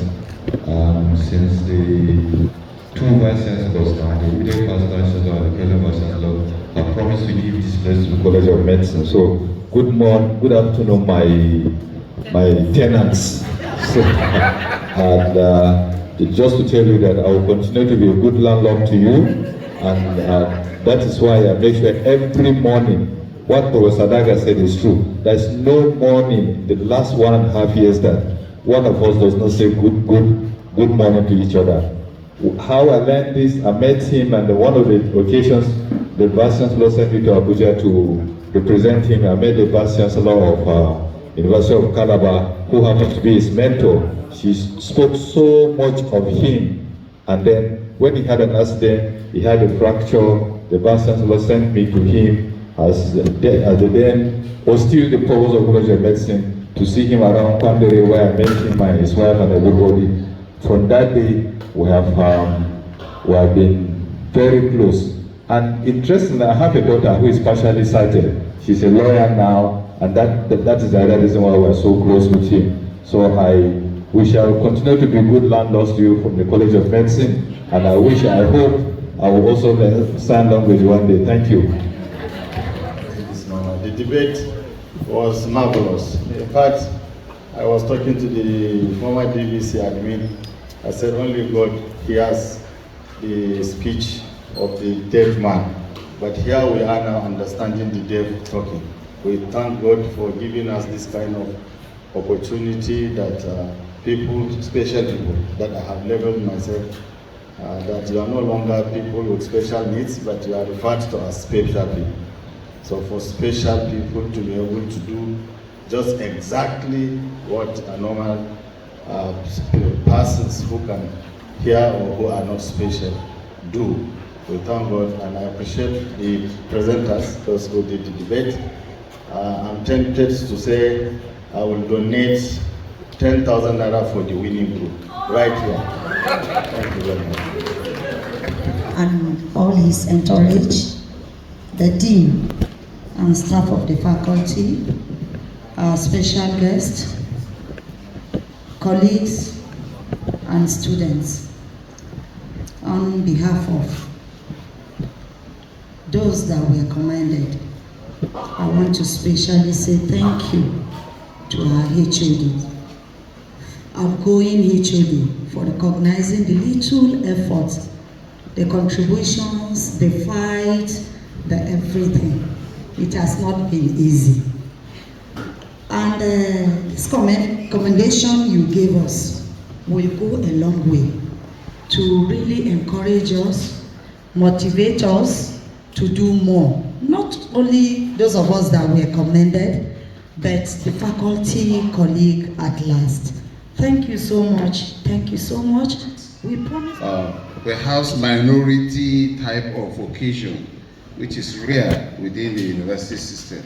since the two Vice Chancellors and the immediate past Vice Chancellor and the present Vice Chancellor have promised to give this place to the College of Medicine. So, good morning, good afternoon, my tenants. So, and just to tell you that I will continue to be a good landlord to you, and that is why I make sure every morning, what Professor Daga said is true. There's no morning, the last 1.5 years, that one of us does not say good morning to each other. How I learned this, I met him, and one of the occasions, the Vice Chancellor sent me to Abuja to represent him. I met the Vice Chancellor of University of Calabar, who happens to be his mentor. She spoke so much of him, and then when he had an accident, he had a fracture. The Vice Chancellor sent me to him as the then was still the Provost of College of Medicine to see him around Pandere, where I met him and his wife and everybody. From that day, we have been very close. And interestingly, I have a daughter who is partially sighted. She's a lawyer now, and that is the other reason why we are so close with him. So we shall continue to be good landlords to you from the College of Medicine, and I hope I will also stand on with you one day. Thank you. The debate was marvelous. In fact, I was talking to the former DVC admin. I said only God hears the speech of the deaf man. But here we are now understanding the deaf talking. We thank God for giving us this kind of opportunity that people, special people, that I have labeled myself, that you are no longer people with special needs, but you are referred to as special people. So for special people to be able to do just exactly what a normal persons who can hear or who are not special do. We thank God, and I appreciate the presenters, those who did the debate. I'm tempted to say I will donate 10,000 naira for the winning group, right here. Thank you very much. And all his entourage, the dean and staff of the faculty, our special guests, colleagues, and students. On behalf of those that were commended, I want to specially say thank you to our HOD, outgoing HOD, for recognizing the little effort, the contributions, the fight, the everything. It has not been easy. And this commendation you gave us will go a long way to really encourage us, motivate us to do more. Not only those of us that were commended, but the faculty colleague at last. Thank you so much. Thank you so much. We promise. Perhaps minority type of occasion, which is rare within the university system.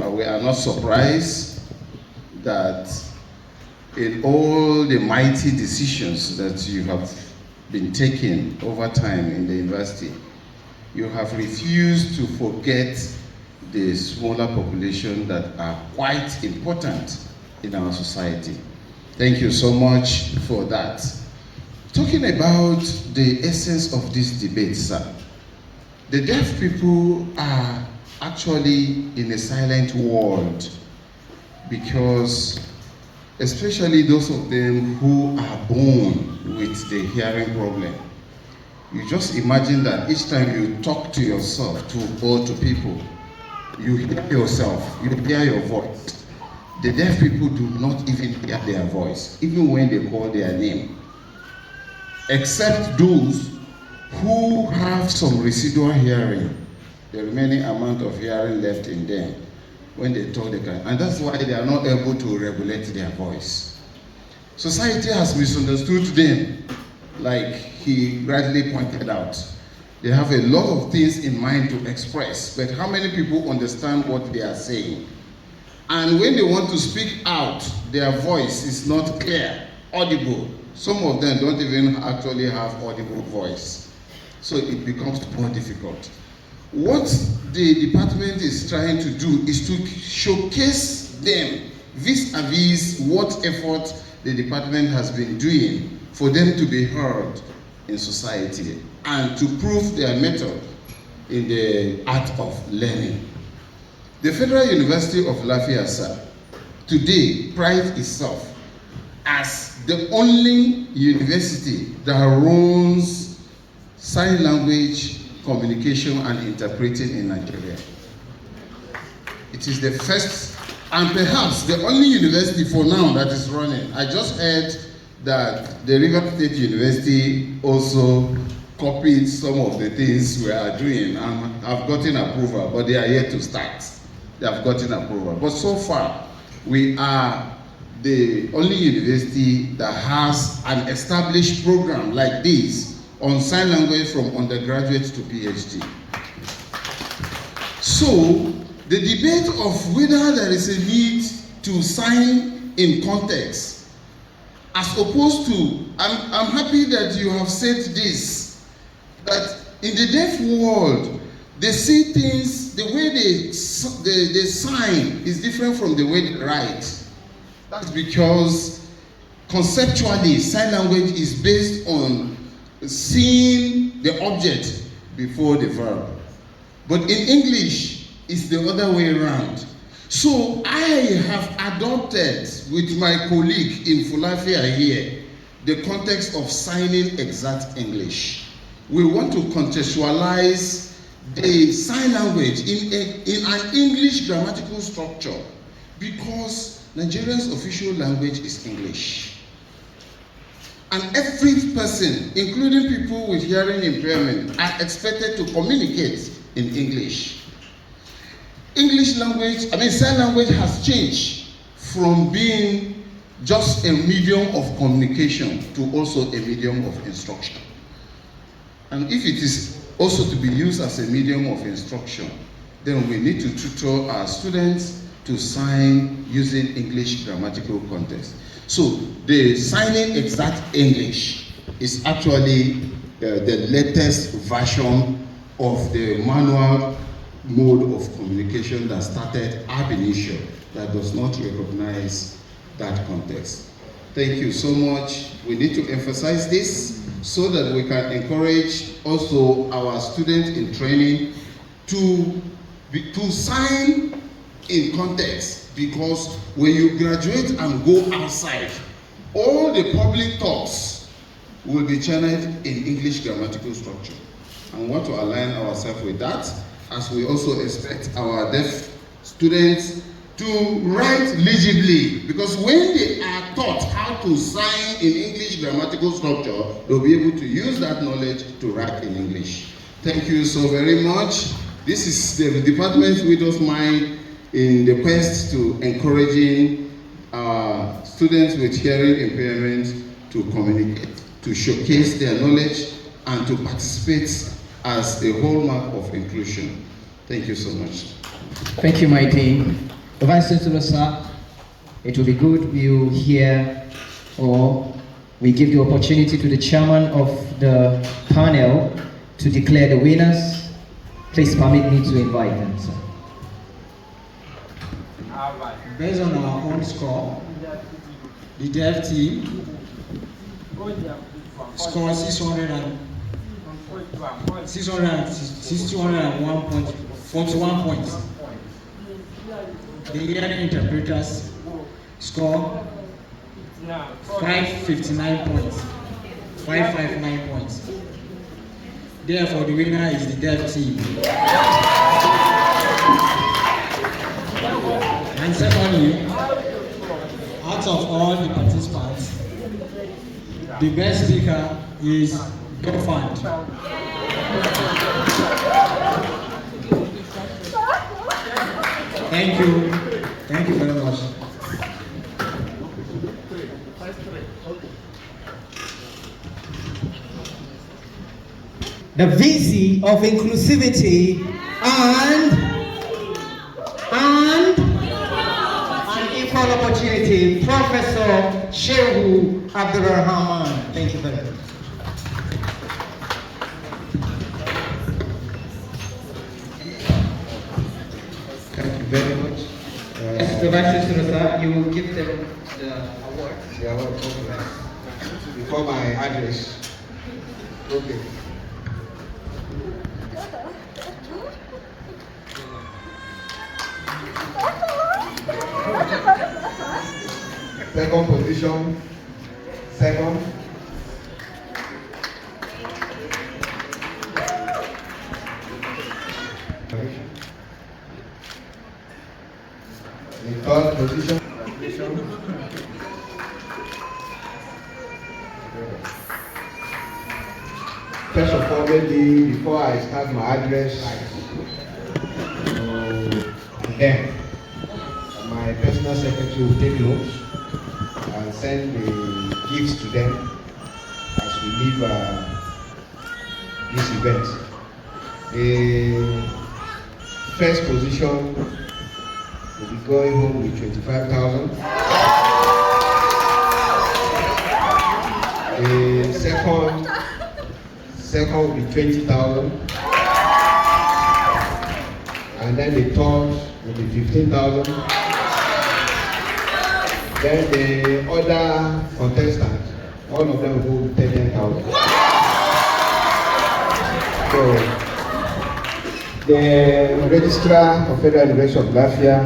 We are not surprised that in all the mighty decisions that you have been taking over time in the university, you have refused to forget the smaller population that are quite important in our society. Thank you so much for that. Talking about the essence of this debate, sir, the deaf people are actually in a silent world because especially those of them who are born with the hearing problem. You just imagine that each time you talk to yourself or to people, you hear yourself, you hear your voice. The deaf people do not even hear their voice, even when they call their name. Except those who have some residual hearing, the remaining amount of hearing left in them, when they talk, they can, and that's why they are not able to regulate their voice. Society has misunderstood them, like he rightly pointed out. They have a lot of things in mind to express, but how many people understand what they are saying? And when they want to speak out, their voice is not clear, audible. Some of them don't even actually have audible voice. So it becomes more difficult. What the department is trying to do is to showcase them vis-a-vis what effort the department has been doing for them to be heard in society and to prove their method in the art of learning. The Federal University of FULafia, sir, today prides itself as the only university that runs sign language communication and interpreting in Nigeria. It is the first and perhaps the only university for now that is running. I just heard that the River State University also copied some of the things we are doing and have gotten approval, but they are yet to start. They have gotten approval. But so far, we are the only university that has an established program like this on sign language from undergraduate to PhD. So, the debate of whether there is a need to sign in context, as opposed to, I'm happy that you have said this, that in the deaf world, they see things, the way they sign is different from the way they write. That's because conceptually, sign language is based on seeing the object before the verb. But in English, it's the other way around. So I have adopted with my colleague in FULafia here the context of signing exact English. We want to contextualize the sign language in an English grammatical structure because Nigeria's official language is English. And every person, including people with hearing impairment, are expected to communicate in English. English language, sign language has changed from being just a medium of communication to also a medium of instruction. And if it is also to be used as a medium of instruction, then we need to tutor our students to sign using English grammatical context. So the signing exact English is actually the latest version of the manual mode of communication that started ab initio, that does not recognize that context. Thank you so much. We need to emphasize this so that we can encourage also our students in training to sign in context, because when you graduate and go outside, all the public talks will be channeled in English grammatical structure. And we want to align ourselves with that, as we also expect our deaf students to write legibly, because when they are taught how to sign in English grammatical structure, they'll be able to use that knowledge to write in English. Thank you so very much. This is the department's widow's mind in the quest to encouraging students with hearing impairment to communicate, to showcase their knowledge, and to participate as a hallmark of inclusion. Thank you so much. Thank you, my dean. Vice Chancellor, sir, it will be good you hear, or we give the opportunity to the chairman of the panel to declare the winners. Please permit me to invite them, sir. Based on our own score, the deaf team scored 641 points. The hearing interpreters score 559 points. 559 points. Therefore, the winner is the deaf team. And secondly, out of all the participants, the best speaker is GoFund. Thank you. Thank you very much. The VC of inclusivity and equal opportunity, Professor Shehu Abdulrahman. Thank you very much. Thank you very much. Mr. Vice Chancellor, sir, you will give them the award. The award, okay. Before my address. Okay. Second position. Second. The third position. First of all, maybe before I start my address, then my personal secretary will take notes and send the gifts to them as we leave this event. The first position will be going home with 25,000. The second will be 20,000. And then the third will be 15,000. Then the other contestants, all of them will go 10,000. So the registrar of Federal University of FULafia,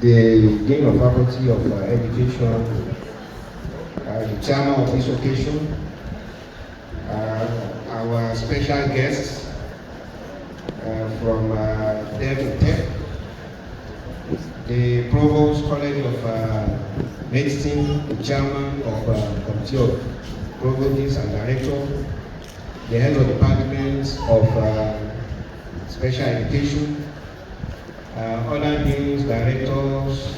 the Dean of Faculty of Education, the chairman of this occasion, our special guests from Tech, the Provost College of Medicine, the chairman of Committee of Provosts and Director, the head of departments of Special Education, other deans, directors,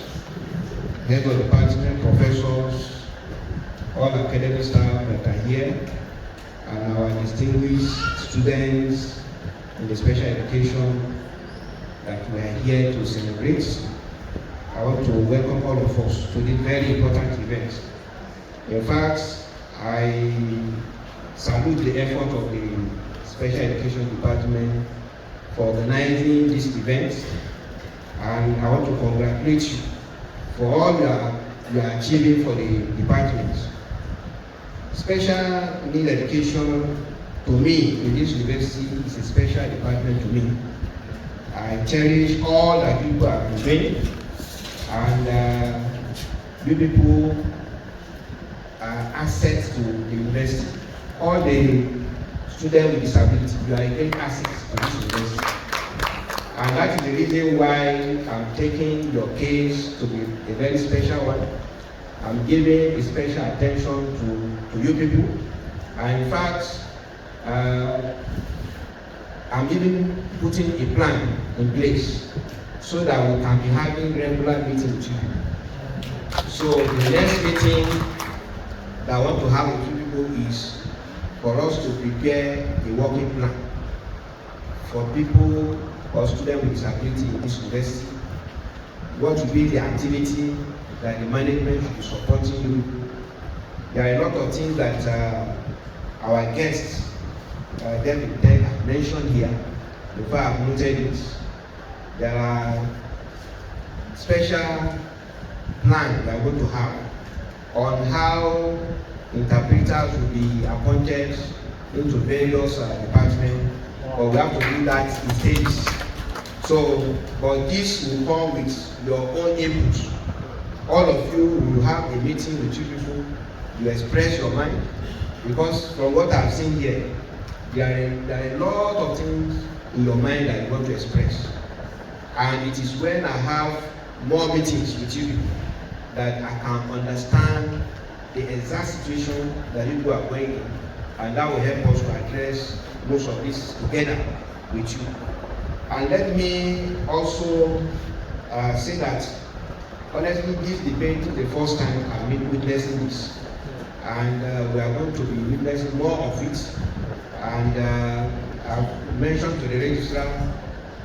head of department, professors, all academic staff that are here, and our distinguished students in the special education that we are here to celebrate. I want to welcome all of us to this very important event. In fact, I salute the effort of the Special Education Department for organizing this event, and I want to congratulate you for all you are achieving for the department. Special need education, to me, in this university, is a special department to me. I cherish all that people have been doing, and you people are assets to the university. All the students with disability, you are a great asset to this university. And that is the reason why I'm taking your case to be a very special one. I'm giving a special attention to you people. And in fact, I'm even putting a plan in place so that we can be having regular meetings with you. So the next meeting that I want to have with you people is for us to prepare a working plan for people or students with disability in this university. What will be the activity that the management should be supporting you? There are a lot of things that our guests, David Tech, mentioned here. Before I've noted it, there are special plans that we're going to have on how interpreters will be appointed into various departments, but we have to do that in stages. So, but this will come with your own input. all of you will have a meeting with you people, you express your mind, because from what I've seen here, there are a lot of things in your mind that you want to express. And it is when I have more meetings with you that I can understand the exact situation that you are going in, and that will help us to address most of this together with you. And let me also say that honestly, this debate is the first time I'm witnessing this, and we are going to be witnessing more of it. And I've mentioned to the registrar,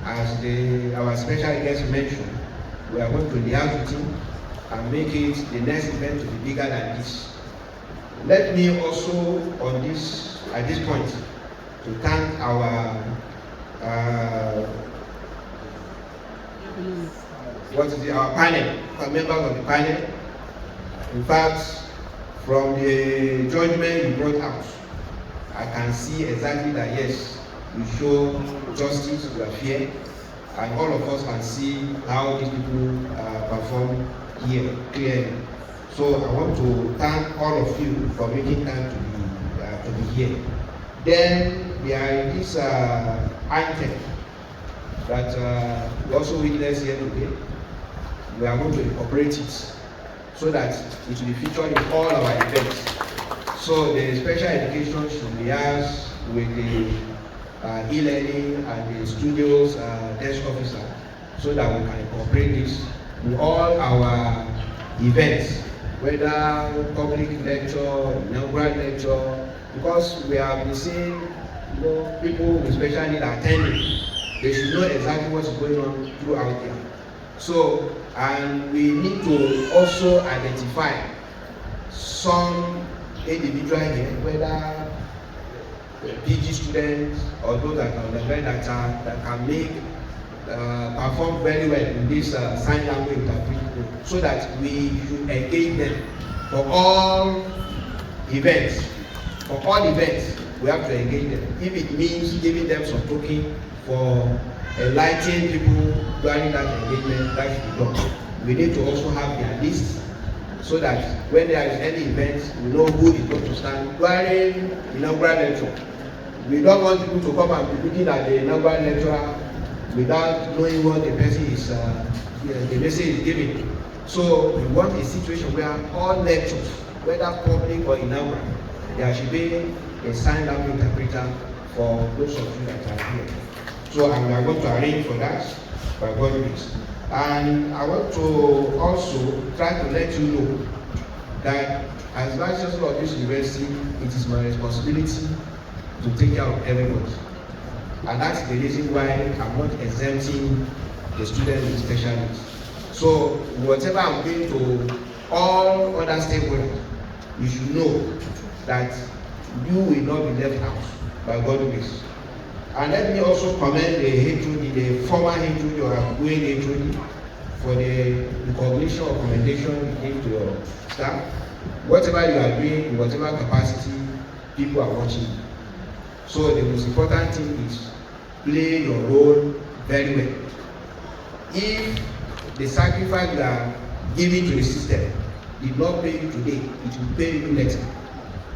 as our special guest mentioned, we are going to liaise with him and make it the next event to be bigger than this. Let me also, at this point, to thank our panel, our members of the panel. In fact, from the judgment you brought out, I can see exactly that yes, you show justice, you are fair, and all of us can see how these people perform here clearly. So I want to thank all of you for making time to be here. Then there is this anthem that we also witnessed here today. We are going to incorporate it so that it will be featured in all our events. So the special education should liaise with the e-learning and the studios desk officer so that we can incorporate this in all our events, whether public lecture, inaugural lecture, because we have been seeing people with special needs attending. They should know exactly what is going on throughout there. So, and we need to also identify some individual here, whether PG students or those that are undergrad that can make perform very well in this sign language interpretation, so that we should engage them for all events. For all events, we have to engage them. If it means giving them some token for enlightening people during that engagement, that should be done. We need to also have their list so that when there is any event, we know who is going to stand during inaugural lecture. We don't want people to come and be looking at the inaugural lecturer without knowing what the person is, the message is giving. So we want a situation where all lectures, whether public or inaugural, there should be a sign language interpreter for those of you that are here. So and we are going to arrange for that by God's grace. And I want to also try to let you know that as Vice Chancellor of this university, it is my responsibility to take care of everybody. And that's the reason why I'm not exempting the students with special needs. So whatever I'm doing to all other stakeholders, you should know that you will not be left out by God's grace. And let me also commend the HOD, the former HOD or outgoing HOD, for the recognition or commendation you give to your staff. Whatever you are doing, in whatever capacity, people are watching. So the most important thing is play your role very well. If the sacrifice you are giving to the system did not pay you today, it will pay you later.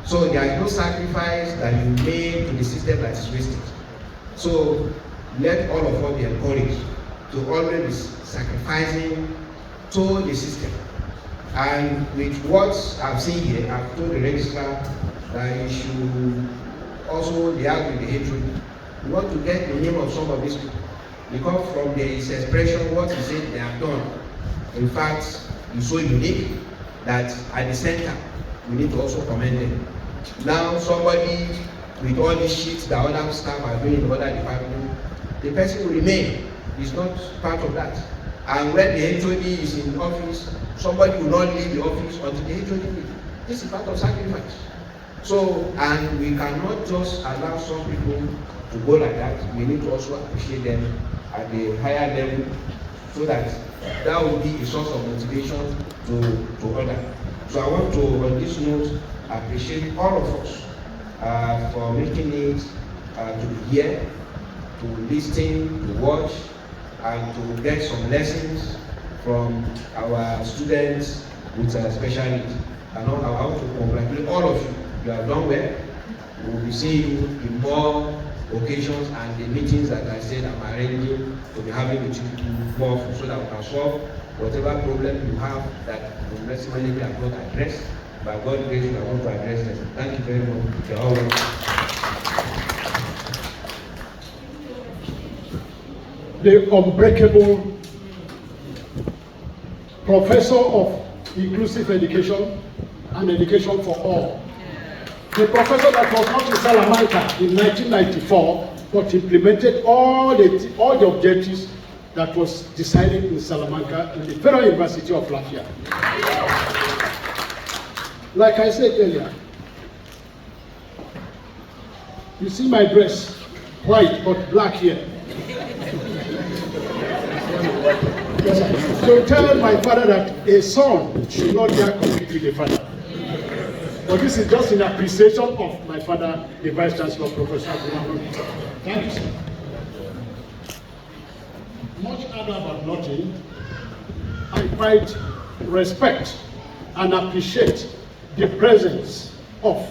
So there is no sacrifice that you made to the system that is wasted. So let all of us be encouraged to always be sacrificing to the system. And with what I've seen here, I've told the registrar that he should also liaise with the HOD. We want to get the name of some of these people, because from his expression, what he said they have done, in fact, is so unique that at the center, we need to also commend them. Now, somebody with all these sheets that other staff are doing in other departments, the person will remain. It's not part of that. And when the HOD is in office, somebody will not leave the office until the HOD leaves. This is part of sacrifice. So, and we cannot just allow some people to go like that. We need to also appreciate them at the higher level, so that that will be a source of motivation to others. So I want to, on this note, appreciate all of us for making it to be here, to listen, to watch, and to get some lessons from our students with special needs. And I want to congratulate all of you. You have done well. We will see you in more occasions and the meetings that I said I'm arranging to be having with you more so that we can solve whatever problem you have that the investment manager have not addressed. By God's grace, we are going to address them. Thank you very much. You are all welcome. The unbreakable professor of inclusive education and education for all. The professor that was not in Salamanca in 1994, but implemented all the objectives that was decided in Salamanca in the Federal University of FULafia. Like I said earlier, you see my dress, white but black here. So tell my father that a son should not dare compete with a father. But this is just in appreciation of my father, the Vice Chancellor, Professor. Thank you, sir. Much other but nothing, I quite respect and appreciate the presence of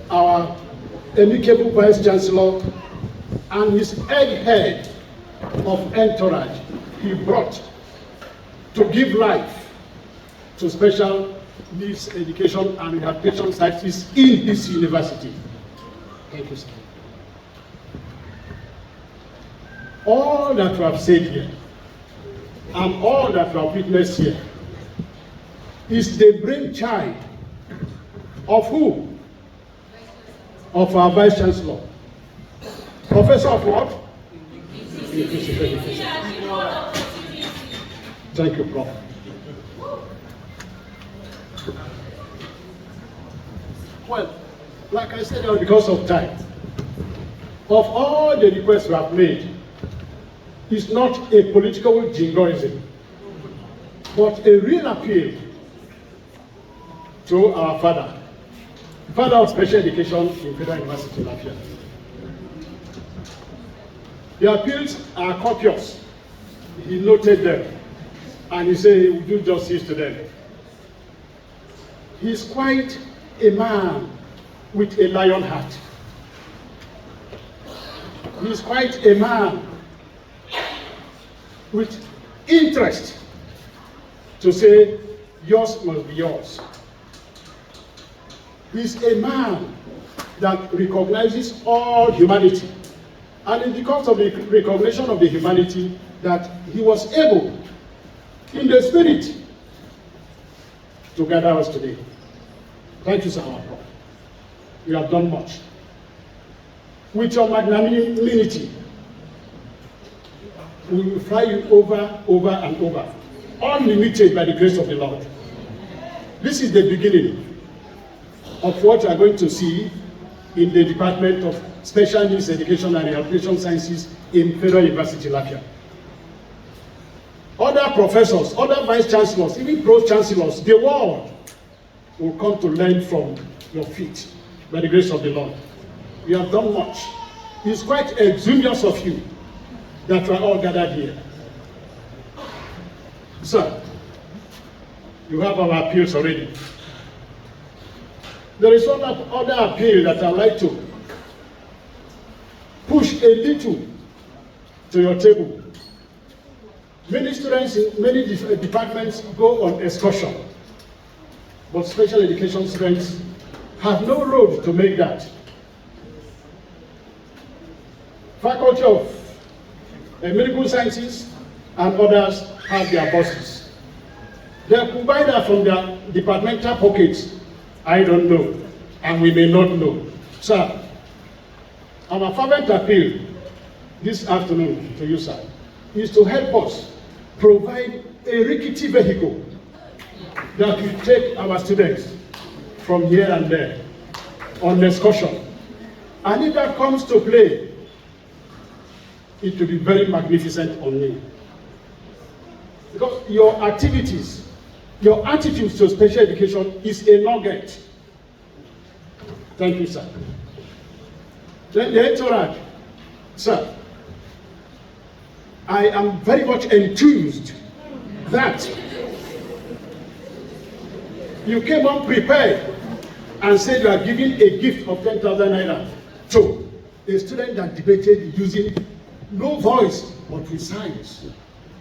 our amicable Vice Chancellor and his head of entourage he brought to give life to special needs education and rehabilitation services in this university. Thank you, sir. All that we have said here and all that we have witnessed here is the brainchild of who? Of our Vice Chancellor. Professor of what? Inclusive education. Thank you, Prof. Well, like I said, because of time, of all the requests we have made, it's not a political jingoism, but a real appeal to our father of special education in Federal University of FULafia. The appeals are copious. He noted them, and he said he would do justice to them. He's quite a man with a lion heart. He's quite a man with interest to say, yours must be yours. He's a man that recognizes all humanity. And it's because of the recognition of the humanity that he was able, in the spirit, to gather us today. Thank you, sir. You have done much. With your magnanimity, we will fly you over and over, unlimited by the grace of the Lord. This is the beginning of what you are going to see in the Department of Special Needs Education and Rehabilitation Sciences in Federal University of FULafia. Other professors, other vice chancellors, even pro-chancellors, the world will come to learn from your feet by the grace of the Lord. You have done much. It's quite exuberant of you that we are all gathered here. Sir, you have our appeals already. There is one other appeal that I'd like to push a little to your table. Many students in many departments go on excursion, but special education students have no road to make that. Faculty of Medical Sciences and others have their buses. They could buy that from their departmental pockets. I don't know, and we may not know. Sir, our fervent appeal this afternoon to you, sir, is to help us provide a rickety vehicle that will take our students from here and there on excursion. And if that comes to play, it will be very magnificent on me. Because your activities, your attitudes to special education is a nugget. Thank you, sir. Then the entourage, sir, I am very much enthused that you came unprepared and said you are giving a gift of 10,000 naira to a student that debated using no voice but with signs.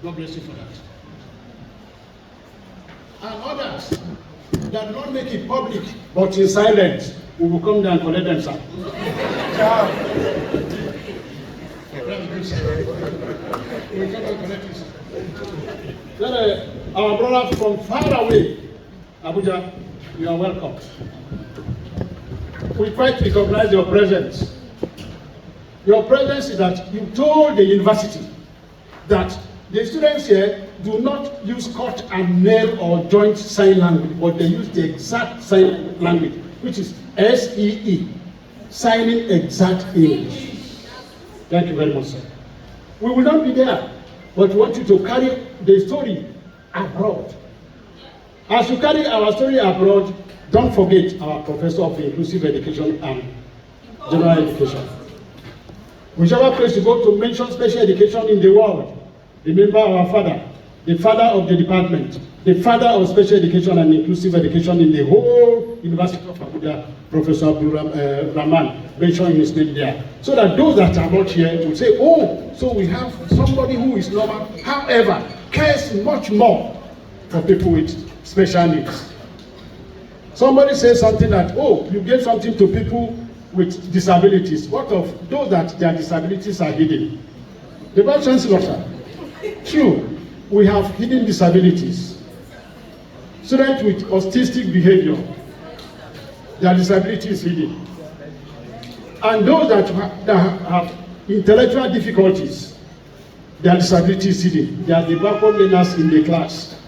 God bless you for that. And others that do not make it public but in silence, we will come down and collect them, sir. Then, our brother from far away, Abuja, you are welcome. We quite recognize your presence. Your presence is that you told the university that the students here do not use cut and nail or joint sign language, but they use the exact sign language, which is SEE, signing exact English. Thank you very much, sir. We will not be there, but we want you to carry the story abroad. As you carry our story abroad, don't forget our professor of inclusive education and general education. Whichever place you go to mention special education in the world, remember our father, the father of the department, the father of special education and inclusive education in the whole University of Abuja, Professor Abdul Rahman, mention his name there. So that those that are not here will say, oh, so we have somebody who is normal, however, cares much more for people with special needs. Somebody says something that, oh, you gave something to people with disabilities. What of those that their disabilities are hidden? The Vice Chancellor, sir, true, we have hidden disabilities. Students with autistic behavior, their disability is hidden. And those that have intellectual difficulties, their disability is hidden. They are the backward learners in the class.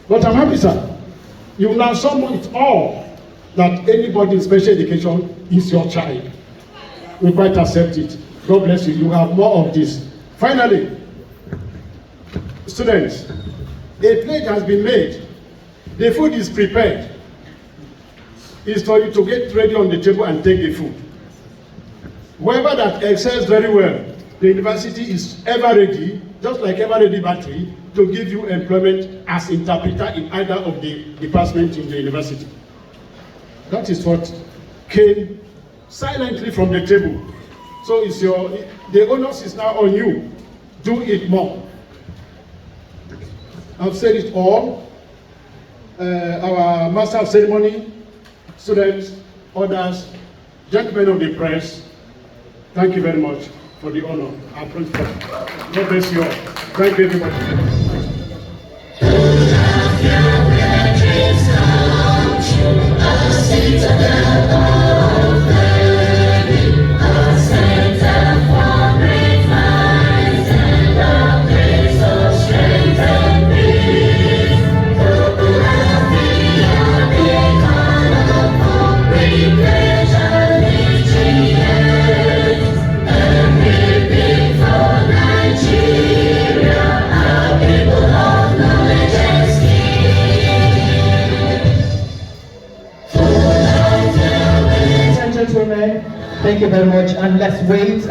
But I'm happy, sir, you now summon it all that anybody in special education is your child. We quite accept it. God bless you. You have more of this. Finally, students, a plate has been made. The food is prepared. It's for you to get ready on the table and take the food. Whoever that excels very well, the university is ever ready, just like ever ready battery, to give you employment as interpreter in either of the departments in the university. That is what came silently from the table. So it's the onus is now on you. Do it more. I've said it all. Our master of ceremony, students, others, gentlemen of the press, thank you very much for the honor. Our principal. God bless you all. Thank you, everybody. Thank you very much, and let's wait.